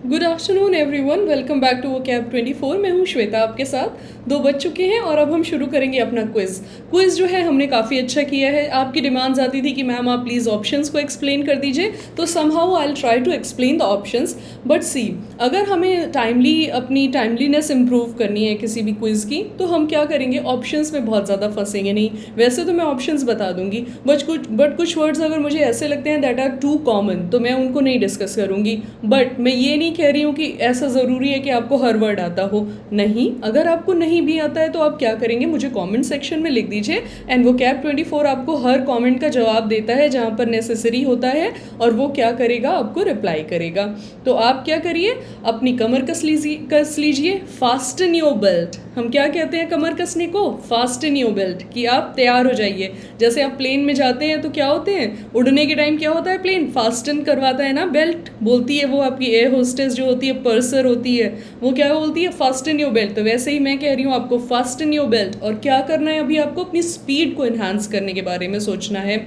Good afternoon everyone, welcome back to vocab 24। मैं हूं श्वेता आपके साथ। 2 बज चुके हैं और अब हम शुरू करेंगे अपना क्विज़ जो है हमने काफ़ी अच्छा किया है। आपकी डिमांड्स आती थी कि मैम आप प्लीज़ ऑप्शंस को एक्सप्लेन कर दीजिए, तो somehow I will try to explain the options. But see, अगर हमें अपनी टाइमलीनेस इम्प्रूव करनी है किसी भी क्विज़ की, तो हम क्या करेंगे, ऑप्शंस में बहुत ज़्यादा फंसेंगे नहीं। वैसे तो मैं ऑप्शंस बता दूंगी, बट कुछ वर्ड्स अगर मुझे ऐसे लगते हैं दैट आर टू कॉमन, तो मैं उनको नहीं डिस्कस करूँगी। बट मैं ये नहीं कह रही हूँ कि ऐसा ज़रूरी है कि आपको हर वर्ड आता हो। नहीं, अगर आपको नहीं भी आता है तो आप क्या करेंगे, मुझे कमेंट सेक्शन में लिख दीजिए एंड वोकैब 24 आपको हर कमेंट का जवाब देता है जहाँ पर नेसेसरी होता है, और वो क्या करेगा, आपको रिप्लाई करेगा। तो आप क्या करिए, अपनी कमर कस लीजिए, फास्टन योर बेल्ट। हम क्या कहते हैं कमर कसने को, फास्टन योर बेल्ट, कि आप तैयार हो जाइए। जैसे आप प्लेन में जाते हैं तो क्या होते हैं, उड़ने के टाइम क्या होता है, प्लेन फास्टन करवाता है ना, बेल्ट बोलती है वो आपकी एयर होस्टेस जो होती है, पर्सर होती है, वो क्या बोलती है, फास्टन योर बेल्ट। तो वैसे ही मैं कह रही हूँ आपको फास्टन योर बेल्ट। और क्या करना है, अभी आपको अपनी स्पीड को इन्हांस करने के बारे में सोचना है।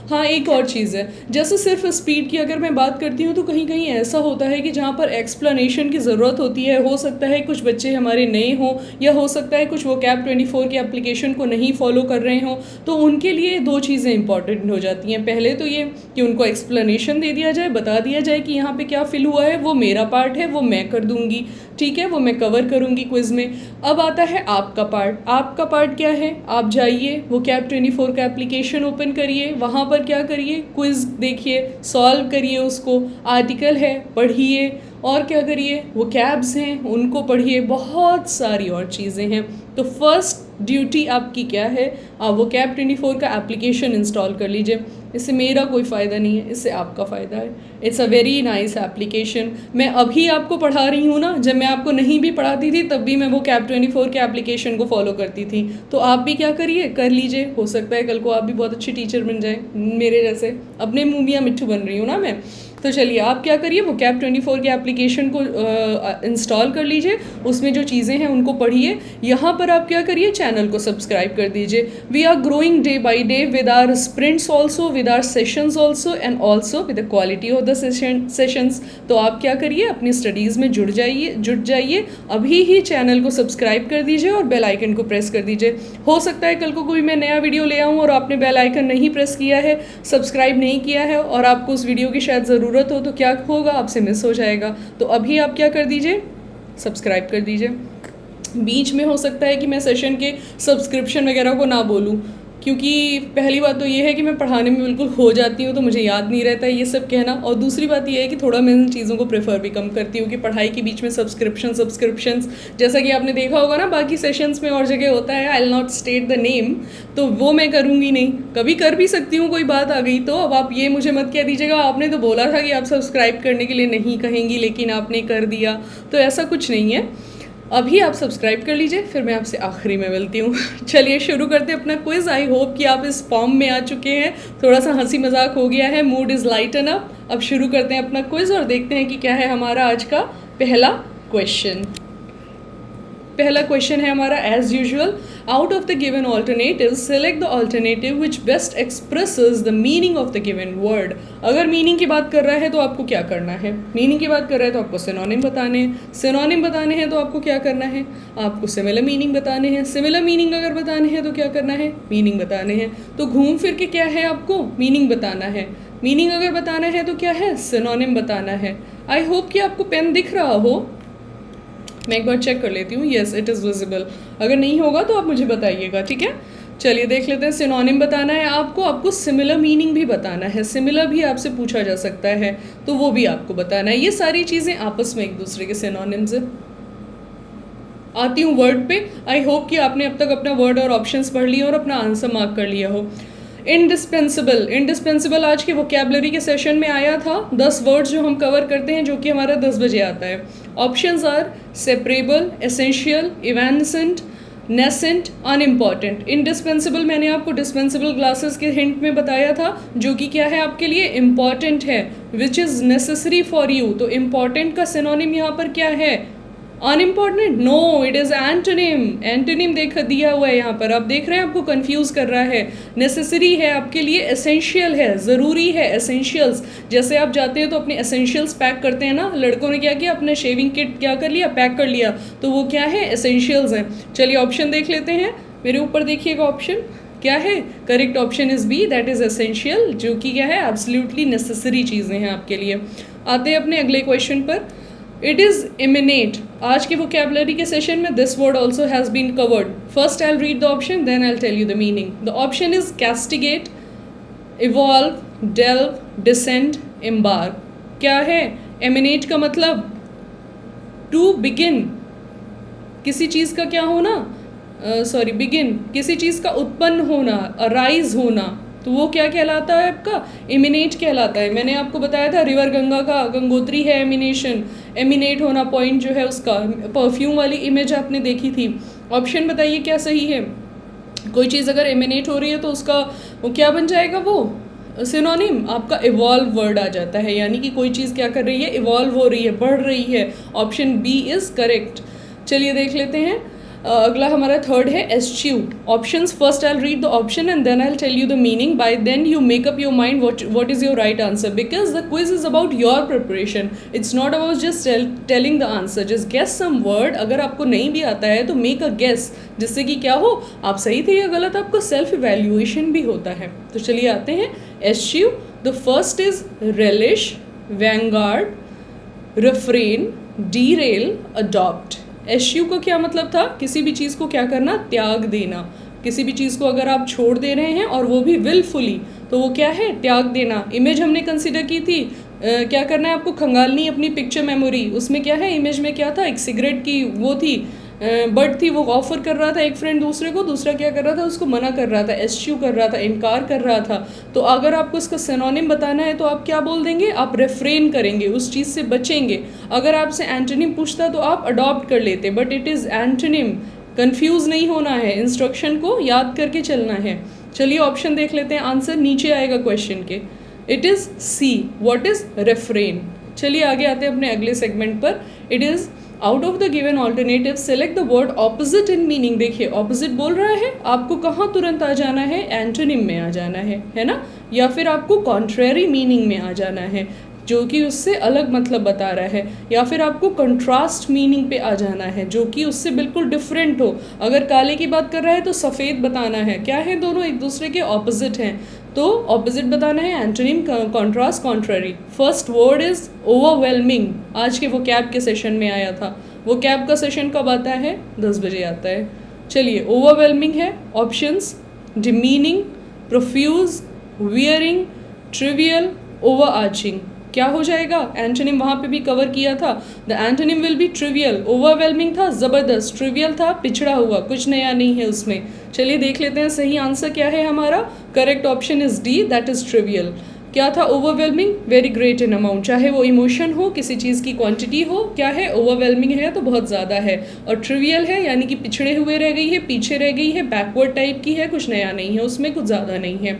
हाँ, एक और चीज़ है, जैसे सिर्फ स्पीड की अगर मैं बात करती हूँ तो कहीं कहीं ऐसा होता है कि जहाँ पर एक्सप्लेनेशन की ज़रूरत होती है, हो सकता है कुछ बच्चे हमारे नए हों, या हो सकता है कुछ वोकैब 24 की एप्लीकेशन को नहीं फॉलो कर रहे हों, तो उनके लिए 2 चीज़ें इंपॉर्टेंट हो जाती हैं। पहले तो ये कि उनको एक्सप्लेनेशन दे दिया जाए, बता दिया जाए कि यहाँ पे क्या फिल हुआ है, वो मेरा पार्ट है, वो मैं कर दूँगी, ठीक है, वो मैं कवर करूँगी क्विज़ में। अब आता है आपका पार्ट। आपका पार्ट क्या है, आप जाइए वोकैब 24 का एप्लीकेशन ओपन करिए, वहाँ पर क्या करिए, क्विज़ देखिए, सॉल्व करिए उसको, आर्टिकल है पढ़िए, और क्या करिए, वोकैब्स हैं उनको पढ़िए, बहुत सारी और चीज़ें हैं। तो फर्स्ट ड्यूटी आपकी क्या है, आप वोकैब 24 का एप्लीकेशन इंस्टॉल कर लीजिए। इससे मेरा कोई फ़ायदा नहीं है, इससे आपका फ़ायदा है। It's a very nice application. मैं अभी आपको पढ़ा रही हूँ ना, जब मैं आपको नहीं भी पढ़ाती थी तब भी मैं वो वोकैब 24 के एप्लीकेशन को फॉलो करती थी। तो आप भी क्या करिए, कर लीजिए, हो सकता है कल को आप भी बहुत अच्छी टीचर बन जाए मेरे जैसे। अपने मुँह मियाँ मिट्ठू बन रही हूँ ना मैं। तो चलिए, आप क्या करिए, वोकैब 24 के एप्लीकेशन को इंस्टॉल कर लीजिए, उसमें जो चीज़ें हैं उनको पढ़िए। यहाँ पर आप क्या करिए, चैनल को सब्सक्राइब कर दीजिए। We are growing day by day with our sprints also, with our sessions also, and also with the quality of the sessions. तो आप क्या करिए, अपनी स्टडीज़ में जुट जाइए। अभी ही चैनल को सब्सक्राइब कर दीजिए और बेल आइकन को प्रेस कर दीजिए। हो सकता है कल को कोई मैं नया वीडियो ले आऊँ और आपने बेल आइकन नहीं प्रेस किया है, सब्सक्राइब नहीं किया है, और आपको उस वीडियो की शायद ज़रूरत हो, तो क्या होगा, आपसे मिस हो जाएगा। तो अभी आप क्या कर दीजिए, सब्सक्राइब कर दीजिए। बीच में हो सकता है कि मैं सेशन के सब्सक्रिप्शन वगैरह को ना बोलूँ, क्योंकि पहली बात तो ये है कि मैं पढ़ाने में बिल्कुल हो जाती हूँ, तो मुझे याद नहीं रहता है ये सब कहना। और दूसरी बात ये है कि थोड़ा मैं इन चीज़ों को प्रेफर भी कम करती हूँ कि पढ़ाई के बीच में सब्सक्रिप्शंस, जैसा कि आपने देखा होगा ना बाकी सेशंस में और जगह होता है, I will not state the name, तो वो मैं करूँगी नहीं। कभी कर भी सकती हूँ, कोई बात आ गई तो। अब आप ये मुझे मत कह दीजिएगा आपने तो बोला था कि आप सब्सक्राइब करने के लिए नहीं कहेंगी लेकिन आपने कर दिया, तो ऐसा कुछ नहीं है। अभी आप सब्सक्राइब कर लीजिए, फिर मैं आपसे आखिरी में मिलती हूँ। चलिए शुरू करते हैं अपना क्विज़। आई होप कि आप इस फॉर्म में आ चुके हैं, थोड़ा सा हंसी मजाक हो गया है, मूड इज़ लाइटन अप। अब शुरू करते हैं अपना क्विज़ और देखते हैं कि क्या है हमारा आज का पहला क्वेश्चन। पहला क्वेश्चन है हमारा as usual, out of the given alternative select the alternative which best expresses the meaning of the given word. अगर मीनिंग की बात कर रहा है तो आपको क्या करना है, मीनिंग की बात कर रहा है तो आपको सिनोनिम बताने हैं, सिनोनिम बताने हैं तो आपको क्या करना है, आपको सिमिलर मीनिंग बताने हैं, सिमिलर मीनिंग अगर बताने हैं तो क्या करना है, मीनिंग बताने हैं। तो घूम फिर के क्या है, आपको मीनिंग बताना है। मीनिंग अगर बताना है तो क्या है, सिनोनिम बताना है। आई होप कि आपको पेन दिख रहा हो, मैं एक बार चेक कर लेती हूँ। Yes, it is visible. अगर नहीं होगा तो आप मुझे बताइएगा, ठीक है। चलिए देख लेते हैं। सिनोनिम बताना है आपको सिमिलर मीनिंग भी बताना है, सिमिलर भी आपसे पूछा जा सकता है तो वो भी आपको बताना है। ये सारी चीज़ें आपस में एक दूसरे के सिनोनिम्स हैं। आती हूँ वर्ड पे। आई होप कि आपने अब तक अपना वर्ड और ऑप्शंस पढ़ लिए और अपना आंसर मार्क कर लिया हो। इंडिस्पेंसिबल आज के वोकैबलरी के सेशन में आया था। 10 वर्ड्स जो हम कवर करते हैं, जो कि हमारा 10 बजे आता है। Options are separable, essential, evanescent, nascent, unimportant. Indispensable मैंने आपको डिस्पेंसिबल ग्लासेस के हिंट में बताया था, जो कि क्या है आपके लिए, इम्पॉर्टेंट है, which is necessary for you. तो इम्पॉर्टेंट का सिनोनिम यहाँ पर क्या है, unimportant, no, it is antonym. Antonym देख दिया हुआ है यहाँ पर, आप देख रहे हैं आपको कंफ्यूज कर रहा है। नेसेसरी है आपके लिए, एसेंशियल है, ज़रूरी है, एसेंशियल्स। जैसे आप जाते हैं तो अपने एसेंशियल्स पैक करते हैं ना, लड़कों ने क्या किया, अपने शेविंग किट क्या कर लिया, पैक कर लिया, तो वो क्या है, एसेंशियल्स हैं। चलिए ऑप्शन देख लेते हैं, मेरे ऊपर देखिएगा ऑप्शन क्या है, correct option is B, that is essential, जो कि क्या है, एब्सोल्युटली नेसेसरी चीज़ें हैं आपके लिए। आते हैं अपने अगले क्वेश्चन पर। इट इज़ इमिनेट, आज की वोकेबलरी के सेशन में this word also has been covered. First I read the option, then I tell you the meaning. The option is castigate, evolve, delve, descend, embark. क्या है, एमिनेट का मतलब to begin, किसी चीज़ का क्या होना, बिगिन, किसी चीज़ का उत्पन्न होना, अराइज होना, तो वो क्या कहलाता है आपका, इमिनेट कहलाता है। मैंने आपको बताया था रिवर गंगा का, गंगोत्री है एमिनेशन, एमिनेट होना पॉइंट जो है उसका। परफ्यूम वाली इमेज आपने देखी थी। ऑप्शन बताइए क्या सही है। कोई चीज़ अगर एमिनेट हो रही है तो उसका वो क्या बन जाएगा, वो सिनोनिम आपका इवॉल्व वर्ड आ जाता है, यानी कि कोई चीज़ क्या कर रही है, इवॉल्व हो रही है, बढ़ रही है। Option B is correct. चलिए देख लेते हैं। अगला हमारा थर्ड है eschew. Options, first I read the option and then I tell you the meaning, by then you make up your mind what is your right answer, because the quiz is about your preparation, it's not about just telling the answer. Just guess some word, अगर आपको नहीं भी आता है तो make a guess, जिससे कि क्या हो, आप सही थे या गलत, आपको सेल्फ इवेल्युएशन भी होता है। तो चलिए आते हैं eschew. The first is relish, vanguard, refrain, derail, adopt. Eschew का क्या मतलब था, किसी भी चीज़ को क्या करना, त्याग देना। किसी भी चीज़ को अगर आप छोड़ दे रहे हैं और वो भी विलफुली, तो वो क्या है, त्याग देना। इमेज हमने कंसिडर की थी, क्या करना है आपको, खंगालनी अपनी पिक्चर मेमोरी, उसमें क्या है, इमेज में क्या था, एक सिगरेट की वो थी, बट थी, वो ऑफर कर रहा था एक फ्रेंड दूसरे को, दूसरा क्या कर रहा था, उसको मना कर रहा था, एश्यू कर रहा था, इनकार कर रहा था। तो अगर आपको इसका सिनोनिम बताना है तो आप क्या बोल देंगे, आप रेफ्रेन करेंगे, उस चीज़ से बचेंगे। अगर आपसे एंटोनिम पूछता तो आप अडॉप्ट कर लेते, but it is antonym, confuse नहीं होना है, इंस्ट्रक्शन को याद करके चलना है। चलिए ऑप्शन देख लेते हैं, आंसर नीचे आएगा क्वेश्चन के। It is C, what is refrain. चलिए आगे आते हैं अपने अगले सेगमेंट पर। It is out of the given alternative select the word opposite in meaning. देखिए ऑपोजिट बोल रहा है, आपको कहाँ तुरंत आ जाना है, एंटोनिम में आ जाना है ना, या फिर आपको कॉन्ट्रेरी मीनिंग में आ जाना है, जो कि उससे अलग मतलब बता रहा है, या फिर आपको कंट्रास्ट मीनिंग पे आ जाना है, जो कि उससे बिल्कुल डिफरेंट हो। अगर काले की बात कर रहा है तो सफ़ेद बताना है, क्या है, दोनों एक दूसरे के ऑपोजिट हैं, तो ऑपोजिट बताना है, antonym, contrast, contrary. First word is overwhelming, आज के वो कैब के सेशन में आया था। वो कैब का सेशन कब आता है, 10 बजे आता है। चलिए ओवरवेलमिंग है, options, demeaning, profuse, wearing, trivial, over arching. क्या हो जाएगा, एंटोनिम वहाँ पे भी कवर किया था, the antonym will be trivial. Overwhelming था ज़बरदस्त, ट्रिवियल था पिछड़ा हुआ, कुछ नया नहीं है उसमें। चलिए देख लेते हैं सही आंसर क्या है हमारा। Correct option is D, that is trivial. क्या था, overwhelming, very great in amount, चाहे वो इमोशन हो, किसी चीज़ की क्वांटिटी हो, क्या है, ओवरवेलमिंग है तो बहुत ज़्यादा है, और ट्रिवियल है यानी कि पिछड़े हुए रह गई है, पीछे रह गई है, बैकवर्ड टाइप की है, कुछ नया नहीं है उसमें, कुछ ज़्यादा नहीं है।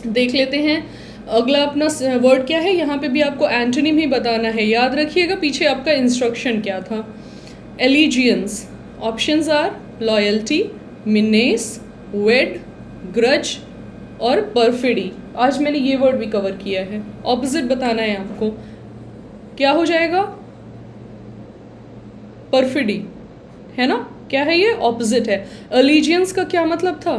देख लेते हैं अगला अपना वर्ड क्या है, यहाँ पे भी आपको एंटोनिम ही बताना है, याद रखिएगा पीछे आपका इंस्ट्रक्शन क्या था। Allegiance, options are loyalty, menace, wade, grudge और परफिडी। आज मैंने ये वर्ड भी कवर किया है। ऑपोजिट बताना है आपको, क्या हो जाएगा, परफिडी, है ना, क्या है ये, ऑपोजिट है। एलिजियंस का क्या मतलब था,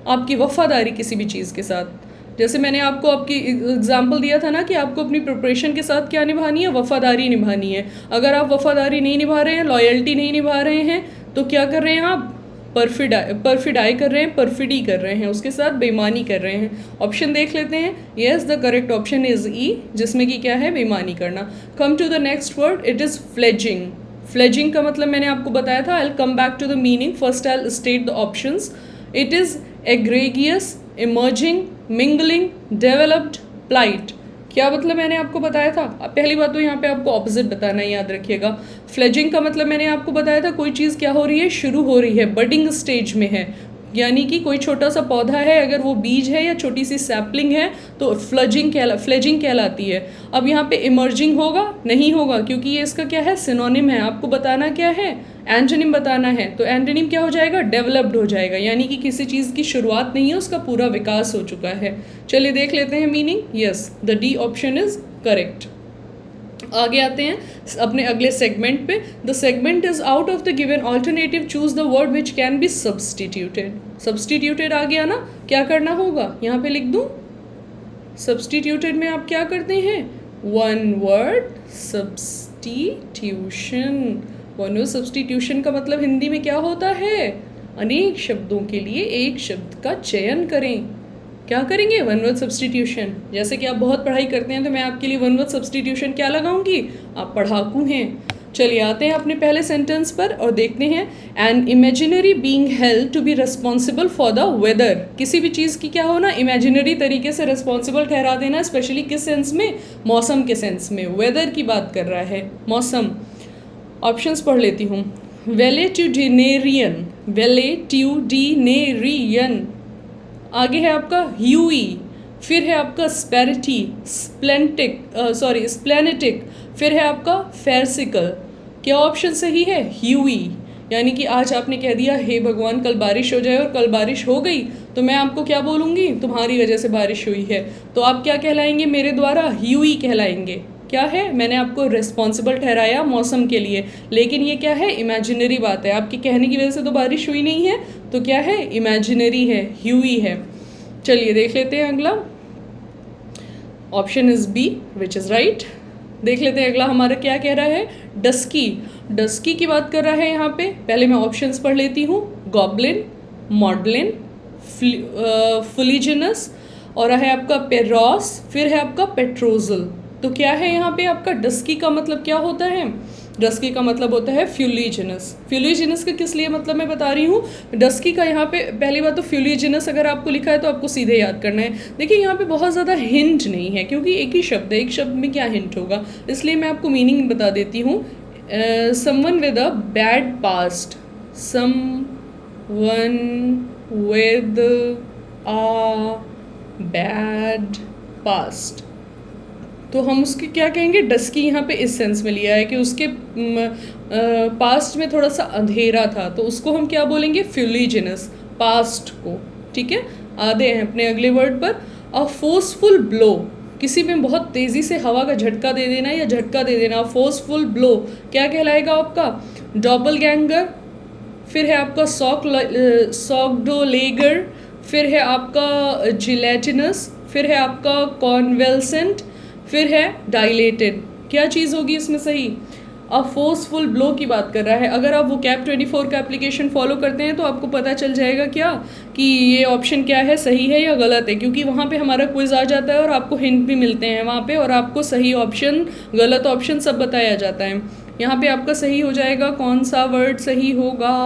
आपकी वफादारी किसी भी चीज़ के साथ। जैसे मैंने आपको आपकी एग्जाम्पल दिया था ना कि आपको अपनी प्रिपरेशन के साथ क्या निभानी है, वफादारी निभानी है। अगर आप वफादारी नहीं निभा रहे हैं, लॉयल्टी नहीं निभा रहे हैं, तो क्या कर रहे हैं आप, परफिडाई कर रहे हैं, परफिडी कर रहे हैं, उसके साथ बेईमानी कर रहे हैं। ऑप्शन देख लेते हैं। Yes, the correct option is E, जिसमें कि क्या है, बेईमानी करना। Come to the next word, it is fledging. Fledging का मतलब मैंने आपको बताया था, I will come back to the meaning, first I will state the options. It is egregious, emerging, mingling, developed, plight. क्या मतलब मैंने आपको बताया था, पहली बात तो यहाँ पे आपको ऑपोजिट बताना है, याद रखिएगा। फ्लेजिंग का मतलब मैंने आपको बताया था, कोई चीज़ क्या हो रही है, शुरू हो रही है, बडिंग स्टेज में है, यानी कि कोई छोटा सा पौधा है, अगर वो बीज है या छोटी सी सैपलिंग है तो फ्लेजिंग कहलाती है। अब यहाँ पे इमर्जिंग होगा नहीं होगा, क्योंकि ये इसका क्या है, सिनोनिम है। आपको बताना क्या है, एंटोनिम बताना है, तो एंटोनिम क्या हो जाएगा, डेवलप्ड हो जाएगा, यानी कि किसी चीज़ की शुरुआत नहीं है, उसका पूरा विकास हो चुका है। चलिए देख लेते हैं meaning. Yes, the D option is correct. आगे आते हैं अपने अगले सेगमेंट पे। The segment is out of the given alternative, choose the word which can be substituted. Substituted आ गया ना, क्या करना होगा, यहाँ पे लिख दूँ। सब्सटीट्यूटेड में आप क्या करते हैं, one word substitution. One word substitution का मतलब हिंदी में क्या होता है, अनेक शब्दों के लिए एक शब्द का चयन करें। क्या करेंगे, वन वर्ड सब्सटीट्यूशन। जैसे कि आप बहुत पढ़ाई करते हैं तो मैं आपके लिए वन वर्ड सब्सटीट्यूशन क्या लगाऊंगी, आप पढ़ाकू हैं। चलिए आते हैं अपने पहले सेंटेंस पर और देखते हैं। An imaginary being held to be responsible for the weather. किसी भी चीज़ की क्या होना, इमेजिनरी तरीके से रिस्पॉन्सिबल ठहरा देना, स्पेशली किस सेंस में, मौसम के सेंस में। वेदर की बात कर रहा है, मौसम। ऑप्शंस पढ़ लेती हूँ। वेलेट्यूडिनेरियन, वेलेट्यूडिनेरियन। आगे है आपका ह्यूई, फिर है आपका स्पेरिटी, स्प्लेनेटिक, फिर है आपका फेरसिकल। क्या ऑप्शन सही है, ह्यूई। यानी कि आज आपने कह दिया हे भगवान कल बारिश हो जाए, और कल बारिश हो गई तो मैं आपको क्या बोलूँगी, तुम्हारी वजह से बारिश हुई है, तो आप क्या कहलाएंगे मेरे द्वारा, ह्यूई कहलाएंगे। क्या है, मैंने आपको रिस्पॉन्सिबल ठहराया मौसम के लिए, लेकिन ये क्या है, इमेजिनरी बात है। आपके कहने की वजह से तो बारिश हुई नहीं है, तो क्या है, इमेजिनरी है, ह्यूई है। चलिए देख लेते हैं अगला। Option is B which is right. देख लेते हैं अगला हमारा क्या कह रहा है, डस्की। डस्की की बात कर रहा है यहाँ पे। पहले मैं ऑप्शंस पढ़ लेती हूँ। गॉबलिन, मॉडलिन, फुलिजिनस, और है आपका पेरोस, फिर है आपका पेट्रोजल। तो क्या है यहाँ पे आपका डस्की का मतलब क्या होता है, डस्की का मतलब होता है फ्यूलिजिनस। फ्यूलिजिनस का किस लिए मतलब मैं बता रही हूँ, डस्की का यहाँ पे पहली बात तो फ्यूलिजिनस अगर आपको लिखा है तो आपको सीधे याद करना है। देखिए यहाँ पे बहुत ज़्यादा हिंट नहीं है, क्योंकि एक ही शब्द है, एक शब्द में क्या हिंट होगा, इसलिए मैं आपको मीनिंग बता देती हूँ। Someone with a bad past, someone with a bad past, तो हम उसके क्या कहेंगे, डस्की यहाँ पे इस सेंस में लिया है कि उसके पास्ट में थोड़ा सा अंधेरा था, तो उसको हम क्या बोलेंगे, फ्यूलिजिनस, पास्ट को। ठीक है, आते हैं अपने अगले वर्ड पर। अ फोर्सफुल ब्लो, किसी में बहुत तेज़ी से हवा का झटका दे देना या झटका दे देना, फोर्सफुल ब्लो क्या कहलाएगा आपका, डॉपलगैंगर, फिर है आपका सॉक्डोलेगर, फिर है आपका जिलेटिनस, फिर है आपका कॉन्वेल्सेंट, फिर है डायलेटेड। क्या चीज़ होगी इसमें सही, अब फोर्सफुल ब्लो की बात कर रहा है। अगर आप वो कैप 24 का एप्लीकेशन फॉलो करते हैं तो आपको पता चल जाएगा क्या कि ये ऑप्शन क्या है, सही है या गलत है, क्योंकि वहाँ पे हमारा क्विज आ जाता है और आपको हिंट भी मिलते हैं वहाँ पे, और आपको सही ऑप्शन गलत ऑप्शन सब बताया जाता है। यहाँ पे आपका सही हो जाएगा, कौन सा वर्ड सही होगा,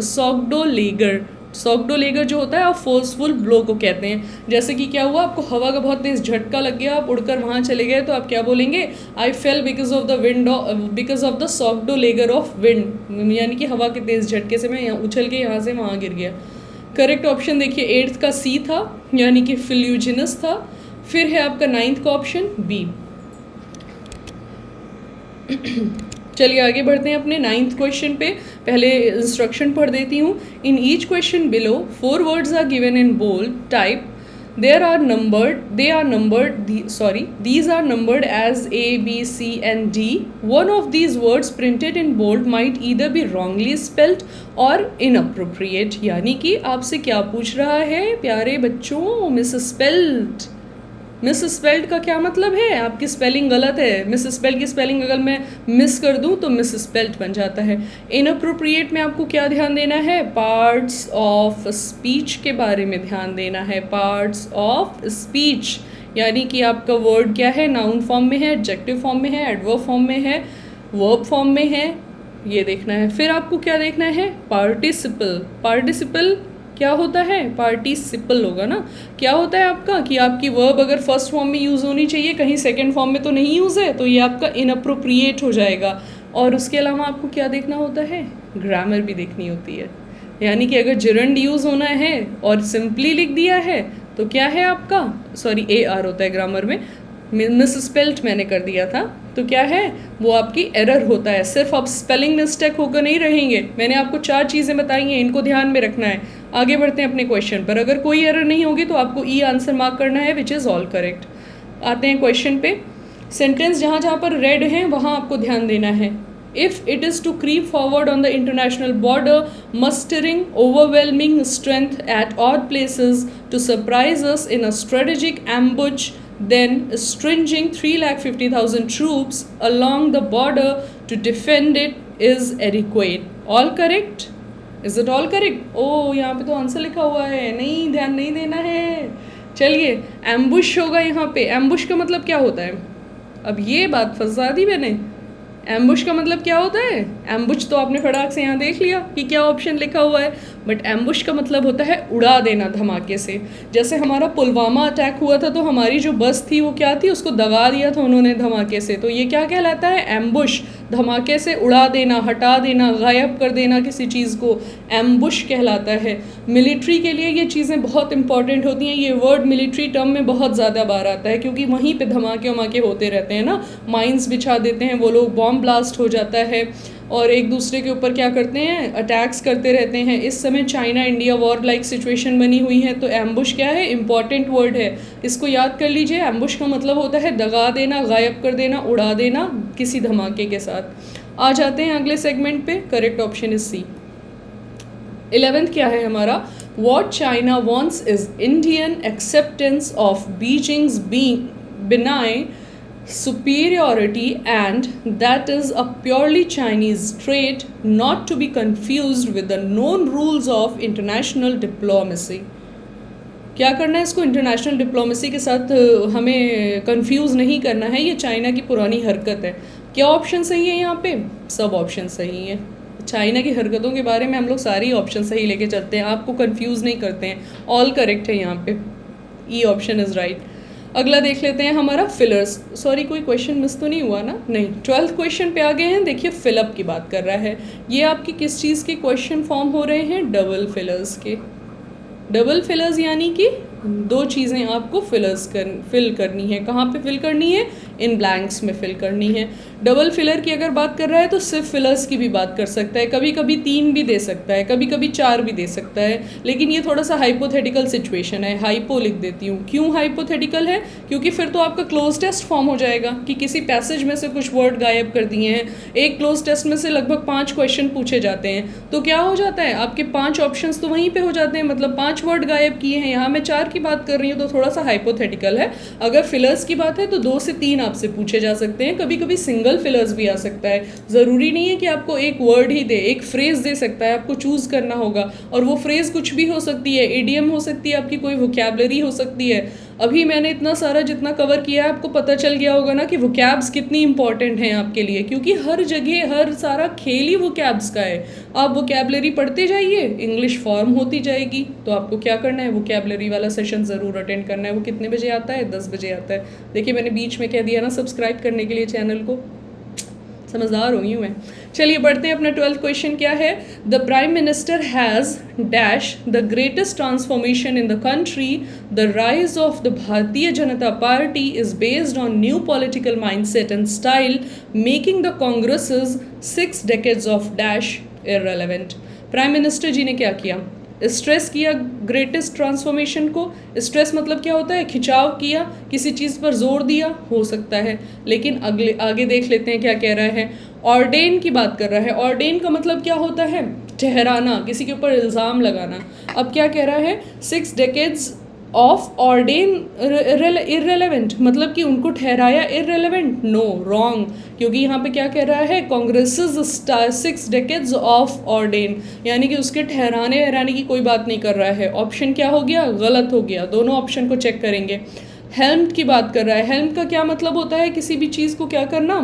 सॉक्डोलेगर। सॉक्डोलेगर जो होता है आप फोर्सफुल ब्लो को कहते हैं। जैसे कि क्या हुआ, आपको हवा का बहुत तेज़ झटका लग गया, आप उड़कर वहाँ चले गए, तो आप क्या बोलेंगे, I fell because of the wind, because of the sockdolager of wind, यानी कि हवा के तेज़ झटके से मैं यहाँ उछल के यहाँ से वहाँ गिर गया। करेक्ट ऑप्शन देखिए 8th का सी था, यानी कि फ्यूलिजिनस था। फिर है आपका 9th का ऑप्शन बी। चलिए आगे बढ़ते हैं अपने 9th क्वेश्चन पे। पहले इंस्ट्रक्शन पढ़ देती हूँ। In each question below 4 words are given in bold type, these are numbered as A, B, C and D. One of these words printed in bold might either be wrongly spelled or inappropriate. यानी कि आपसे क्या पूछ रहा है प्यारे बच्चों, miss spelled का क्या मतलब है, आपकी स्पेलिंग गलत है। मिस स्पेल्ड की स्पेलिंग अगर मैं मिस कर दूं तो मिस स्पेल्ड बन जाता है। इनअप्रोप्रिएट में आपको क्या ध्यान देना है, पार्ट्स ऑफ स्पीच के बारे में ध्यान देना है। पार्ट्स ऑफ स्पीच यानी कि आपका वर्ड क्या है, नाउन फॉर्म में है, एडजेक्टिव फॉर्म में है, एडवर्ब फॉर्म में है, वर्ब फॉर्म में है, ये देखना है। फिर आपको क्या देखना है, पार्टिसिपल क्या होता है, पार्टिसिपल होगा ना। क्या होता है आपका कि आपकी वर्ब अगर फर्स्ट फॉर्म में यूज़ होनी चाहिए, कहीं सेकंड फॉर्म में तो नहीं यूज़ है, तो ये आपका इनअप्रोप्रिएट हो जाएगा। और उसके अलावा आपको क्या देखना होता है, ग्रामर भी देखनी होती है। यानी कि अगर जिरंड यूज़ होना है और सिंपली लिख दिया है तो क्या है आपका, सॉरी AR होता है ग्रामर में, मिस स्पेल्ट मैंने कर दिया था, तो क्या है वो आपकी एरर होता है। सिर्फ आप स्पेलिंग मिस्टेक होकर नहीं रहेंगे, मैंने आपको 4 चीज़ें बताई हैं, इनको ध्यान में रखना है। आगे बढ़ते हैं अपने क्वेश्चन पर। अगर कोई एरर नहीं होगी तो आपको ई आंसर मार्क करना है, विच इज़ ऑल करेक्ट। आते हैं क्वेश्चन पे। सेंटेंस जहाँ जहाँ पर रेड हैं वहाँ आपको ध्यान देना है। If it is to creep forward on the international border, mustering overwhelming strength at odd places to surprise us in a strategic ambush, then stringing 350,000 troops along the border to defend it is adequate. All correct? Is it all correct? Oh, यहाँ पे तो answer लिखा हुआ है, नहीं ध्यान नहीं देना है। चलिए, एम्बुश होगा यहाँ पे। एम्बुश का मतलब क्या होता है? अब ये बात फंसा दी मैंने। एम्बुश का मतलब क्या होता है? एम्बुश तो आपने फटाक से यहाँ देख लिया कि क्या ऑप्शन लिखा हुआ है, बट एम्बुश का मतलब होता है उड़ा देना धमाके से। जैसे हमारा पुलवामा अटैक हुआ था तो हमारी जो बस थी वो क्या थी, उसको दगा दिया था उन्होंने धमाके से, तो ये क्या कहलाता है? एम्बुश। धमाके से उड़ा देना, हटा देना, गायब कर देना किसी चीज़ को, एम्बुश कहलाता है। मिलिट्री के लिए ये चीज़ें बहुत इंपॉर्टेंट होती हैं। ये वर्ड मिलिट्री टर्म में बहुत ज़्यादा बार आता है क्योंकि वहीं पे धमाके वमाके होते रहते हैं ना, माइंस बिछा देते हैं वो लोग, बॉम्ब ब्लास्ट हो जाता है और एक दूसरे के ऊपर क्या करते हैं, अटैक्स करते रहते हैं। इस समय China India war like situation बनी हुई है, तो एम्बुश क्या है? इंपॉर्टेंट वर्ड है, इसको याद कर लीजिए। एम्बुश का मतलब होता है दगा देना, गायब कर देना, उड़ा देना किसी धमाके के साथ। आ जाते हैं अगले सेगमेंट पे। Correct option is C. 11th क्या है हमारा? What China wants is Indian acceptance of Beijing's benign superiority, and that is a purely Chinese trait, not to be confused with the known rules of international diplomacy. क्या करना है इसको? International diplomacy के साथ हमें कंफ्यूज नहीं करना है, ये चाइना की पुरानी हरकत है। क्या ऑप्शन सही है यहाँ पे? सब ऑप्शन सही है। चाइना की हरकतों के बारे में हम लोग सारी ऑप्शन सही लेके चलते हैं, आपको कंफ्यूज नहीं करते हैं। ऑल करेक्ट है यहाँ पे, ई ऑप्शन इज़ राइट। अगला देख लेते हैं हमारा फिलर्स। सॉरी, कोई क्वेश्चन मिस तो नहीं हुआ ना? नहीं। 12th क्वेश्चन पे आ गए हैं। देखिए, फिलअप की बात कर रहा है। ये आपकी किस चीज़ के क्वेश्चन फॉर्म हो रहे हैं? डबल फिलर्स के। डबल फिलर्स यानी कि 2 चीज़ें आपको फिल करनी है। कहाँ पे फिल करनी है? इन ब्लैंक्स में फिल करनी है। डबल फिलर की अगर बात कर रहा है तो सिर्फ फिलर्स की भी बात कर सकता है, कभी कभी 3 भी दे सकता है, कभी कभी 4 भी दे सकता है, लेकिन ये थोड़ा सा हाइपोथेटिकल सिचुएशन है। हाइपो लिख देती हूँ। क्यों हाइपोथेटिकल है? क्योंकि फिर तो आपका क्लोज टेस्ट फॉर्म हो जाएगा कि किसी पैसेज में से कुछ वर्ड गायब कर दिए हैं। एक क्लोज टेस्ट में से लगभग 5 क्वेश्चन पूछे जाते हैं, तो क्या हो जाता है, आपके 5 ऑप्शन तो वहीं पर हो जाते हैं, मतलब 5 वर्ड गायब किए हैं। यहाँ मैं 4 की बात कर रही हूँ तो थोड़ा सा हाइपोथेटिकल है। अगर फिलर्स की बात है तो 2 से 3 आपसे पूछे जा सकते हैं, कभी कभी सिंगल फिलर्स भी आ सकता है। ज़रूरी नहीं है कि आपको एक वर्ड ही दे, एक फ्रेज दे सकता है, आपको चूज़ करना होगा। और वो फ्रेज कुछ भी हो सकती है, इडियम हो सकती है, आपकी कोई वोकैबलरी हो सकती है। अभी मैंने इतना सारा जितना कवर किया है, आपको पता चल गया होगा ना कि वोकैब्स कितनी इंपॉर्टेंट हैं आपके लिए, क्योंकि हर जगह हर सारा खेल ही वोकैब्स का है। आप वोकैबलरी पढ़ते जाइए, इंग्लिश फॉर्म होती जाएगी। तो आपको क्या करना है, वोकैबलरी वाला सेशन ज़रूर अटेंड करना है। वो कितने बजे आता है? 10 बजे आता है। देखिए, मैंने बीच में कह दिया ना सब्सक्राइब करने के लिए चैनल को, समझदार हो गई हूँ मैं। चलिए बढ़ते हैं। अपना 12th क्वेश्चन क्या है? The prime minister has dash the greatest transformation in the country, the rise of the Bharatiya Janata Party is based on new political mindset and style, making the Congress's 6 decades of dash irrelevant. Prime minister ji ने क्या किया? Stress किया greatest transformation को। Stress मतलब क्या होता है? खिंचाव किया, किसी चीज़ पर जोर दिया, हो सकता है। लेकिन आगे देख लेते हैं क्या कह रहा है। ऑर्डेन की बात कर रहा है। ऑर्डेन का मतलब क्या होता है? ठहराना, किसी के ऊपर इल्ज़ाम लगाना। अब क्या कह रहा है? 6 decades ऑफ ऑर्डेन इररेलेवेंट, मतलब कि उनको ठहराया इररेलेवेंट। नो, रॉन्ग, क्योंकि यहाँ पे क्या कह रहा है? कांग्रेसेस 6 decades ऑफ ऑर्डेन, यानी कि उसके ठहराने की कोई बात नहीं कर रहा है। ऑप्शन क्या हो गया? गलत हो गया। दोनों ऑप्शन को चेक करेंगे। हेल्म की बात कर रहा है। हेल्म का क्या मतलब होता है? किसी भी चीज़ को क्या करना?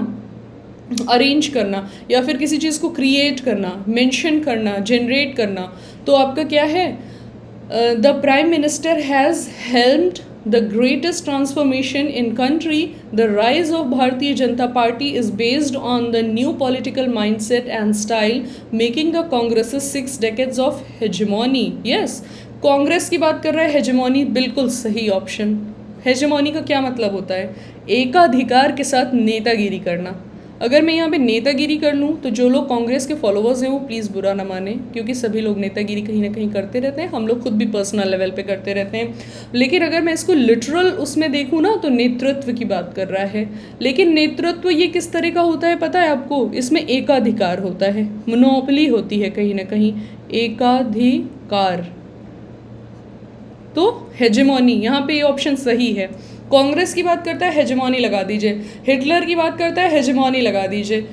अरेंज करना, या फिर किसी चीज़ को क्रिएट करना, मेंशन करना, जनरेट करना। तो आपका क्या है? The prime minister has helmed The greatest transformation in country, the rise of Bharatiya Janata Party is based on the new political mindset and style, making the Congress's 6 decades of hegemony. Yes, Congress की बात कर रहा है, hegemony बिल्कुल सही option. Hegemony का क्या मतलब होता है? एकाधिकार के साथ नेतागिरी करना। अगर मैं यहाँ पे नेतागिरी कर लूँ तो जो लोग कांग्रेस के फॉलोअर्स हैं वो प्लीज़ बुरा ना माने, क्योंकि सभी लोग नेतागिरी कहीं ना कहीं करते रहते हैं, हम लोग खुद भी पर्सनल लेवल पे करते रहते हैं। लेकिन अगर मैं इसको लिटरल उसमें देखूँ ना तो नेतृत्व की बात कर रहा है। लेकिन नेतृत्व ये किस तरह का होता है पता है आपको? इसमें एकाधिकार होता है, मोनोपोली होती है कहीं ना कहीं, एकाधिकार। तो हेजेमोनी यहाँ पे ये ऑप्शन सही है। कांग्रेस की बात करता है, हेजेमोनी लगा दीजिए। हिटलर की बात करता है, हेजेमोनी लगा दीजिए।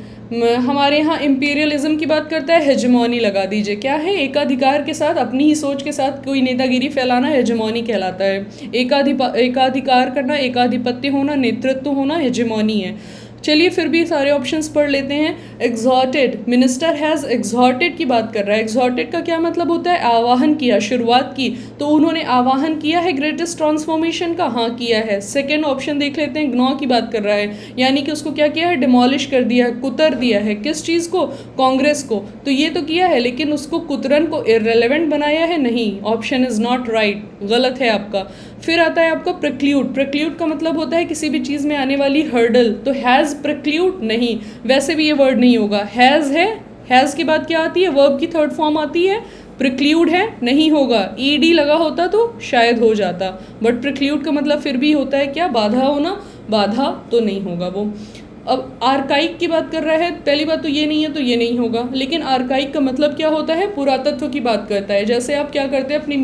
हमारे यहाँ इम्पीरियलिज्म की बात करता है, हेजेमोनी लगा दीजिए। क्या है? एकाधिकार के साथ, अपनी ही सोच के साथ कोई नेतागिरी फैलाना हेजेमोनी कहलाता है। एकाधिकार करना, एकाधिपत्य होना, नेतृत्व होना हेजेमोनी है। चलिए फिर भी सारे ऑप्शंस पढ़ लेते हैं। एग्जॉर्टेड, मिनिस्टर हैज़ एग्जॉर्टेड की बात कर रहा है। एग्जॉर्टेड का क्या मतलब होता है? आवाहन किया, शुरुआत की। तो उन्होंने आवाहन किया है ग्रेटेस्ट ट्रांसफॉर्मेशन का? हाँ किया है। सेकेंड ऑप्शन देख लेते हैं, ग्नॉ की बात कर रहा है, यानी कि उसको क्या किया है? डिमोलिश कर दिया है, कुतर दिया है। किस चीज़ को? कांग्रेस को। तो ये तो किया है, लेकिन उसको कुतरन को इररेलेवेंट बनाया है? नहीं, ऑप्शन इज नॉट राइट, गलत है आपका। फिर आता है आपका प्रिक्ल्यूड। प्रिक्ल्यूड का मतलब होता है किसी भी चीज़ में आने वाली हर्डल। तो हैज़ प्रिक्ल्यूड नहीं, वैसे भी ये वर्ड नहीं होगा। हैज़ है, हैज़ के बाद क्या आती है? वर्ब की थर्ड फॉर्म आती है। प्रिक्ल्यूड है, नहीं होगा। ईडी लगा होता तो शायद हो जाता, बट प्रिक्ल्यूड का मतलब फिर भी होता है क्या? बाधा होना। बाधा तो नहीं होगा वो। अब आर्काइक की बात कर रहा है, पहली बात तो ये नहीं है तो ये नहीं होगा। लेकिन आर्काइक का मतलब क्या होता है? पुरातत्व की बात करता है। जैसे आप क्या करते हैं, अपनी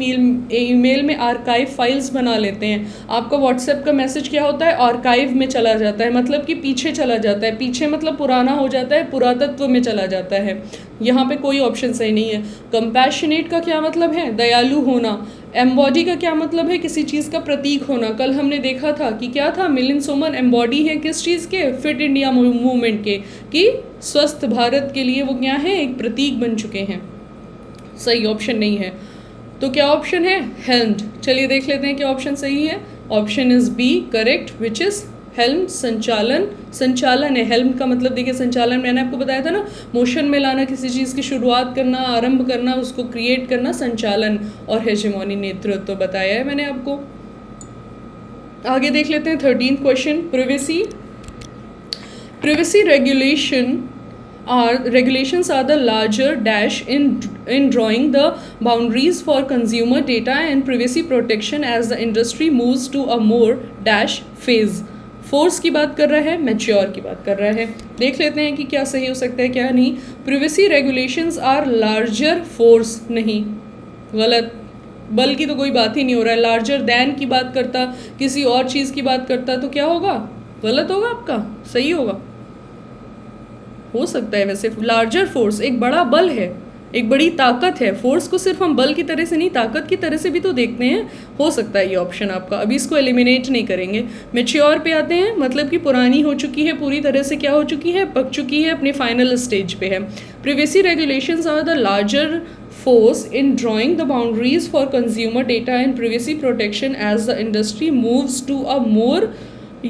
ईमेल में आर्काइव फाइल्स बना लेते हैं। आपका व्हाट्सएप का मैसेज क्या होता है? आर्काइव में चला जाता है, मतलब कि पीछे चला जाता है। पीछे मतलब पुराना हो जाता है, पुरातत्व में चला जाता है। यहाँ पे कोई ऑप्शन सही नहीं है। कंपैशनेट का क्या मतलब है? दयालु होना। एम्बॉडी का क्या मतलब है? किसी चीज़ का प्रतीक होना। कल हमने देखा था कि क्या था, मिलिंद सोमन एम्बॉडी है किस चीज़ के? फिट इंडिया मूवमेंट के, कि स्वस्थ भारत के लिए वो क्या है? एक प्रतीक बन चुके हैं। सही ऑप्शन नहीं है। तो क्या ऑप्शन है? हेल्म्ड। चलिए देख लेते हैं क्या ऑप्शन सही है। Option is B correct, which is helm. संचालन, संचालन है। हेल्म का मतलब देखिए संचालन, मैंने आपको बताया था ना, मोशन में लाना, किसी चीज़ की शुरुआत करना, आरंभ करना, उसको क्रिएट करना, संचालन। और हेजेमोनी नेतृत्व तो बताया है मैंने आपको। आगे देख लेते हैं 13th question. privacy regulations are the larger dash in drawing the boundaries for consumer data and privacy protection as the industry moves to a more dash phase। Force की बात कर रहा है, मैच्योर की बात कर रहा है। देख लेते हैं कि क्या सही हो सकता है क्या नहीं। Privacy regulations are larger force, नहीं, गलत। बल की तो कोई बात ही नहीं हो रहा है। लार्जर दैन की बात करता, किसी और चीज़ की बात करता, तो क्या होगा? गलत होगा आपका, सही होगा। हो सकता है वैसे। लार्जर फोर्स एक बड़ा बल है, एक बड़ी ताकत है। फोर्स को सिर्फ हम बल की तरह से नहीं, ताकत की तरह से भी तो देखते हैं। हो सकता है ये ऑप्शन आपका। अभी इसको एलिमिनेट नहीं करेंगे। मेच्योर पे आते हैं, मतलब कि पुरानी हो चुकी है, पूरी तरह से क्या हो चुकी है? पक चुकी है, अपने फाइनल स्टेज पे है। Privacy regulations are the larger force in drawing the boundaries for consumer data and privacy protection as the industry moves to a more,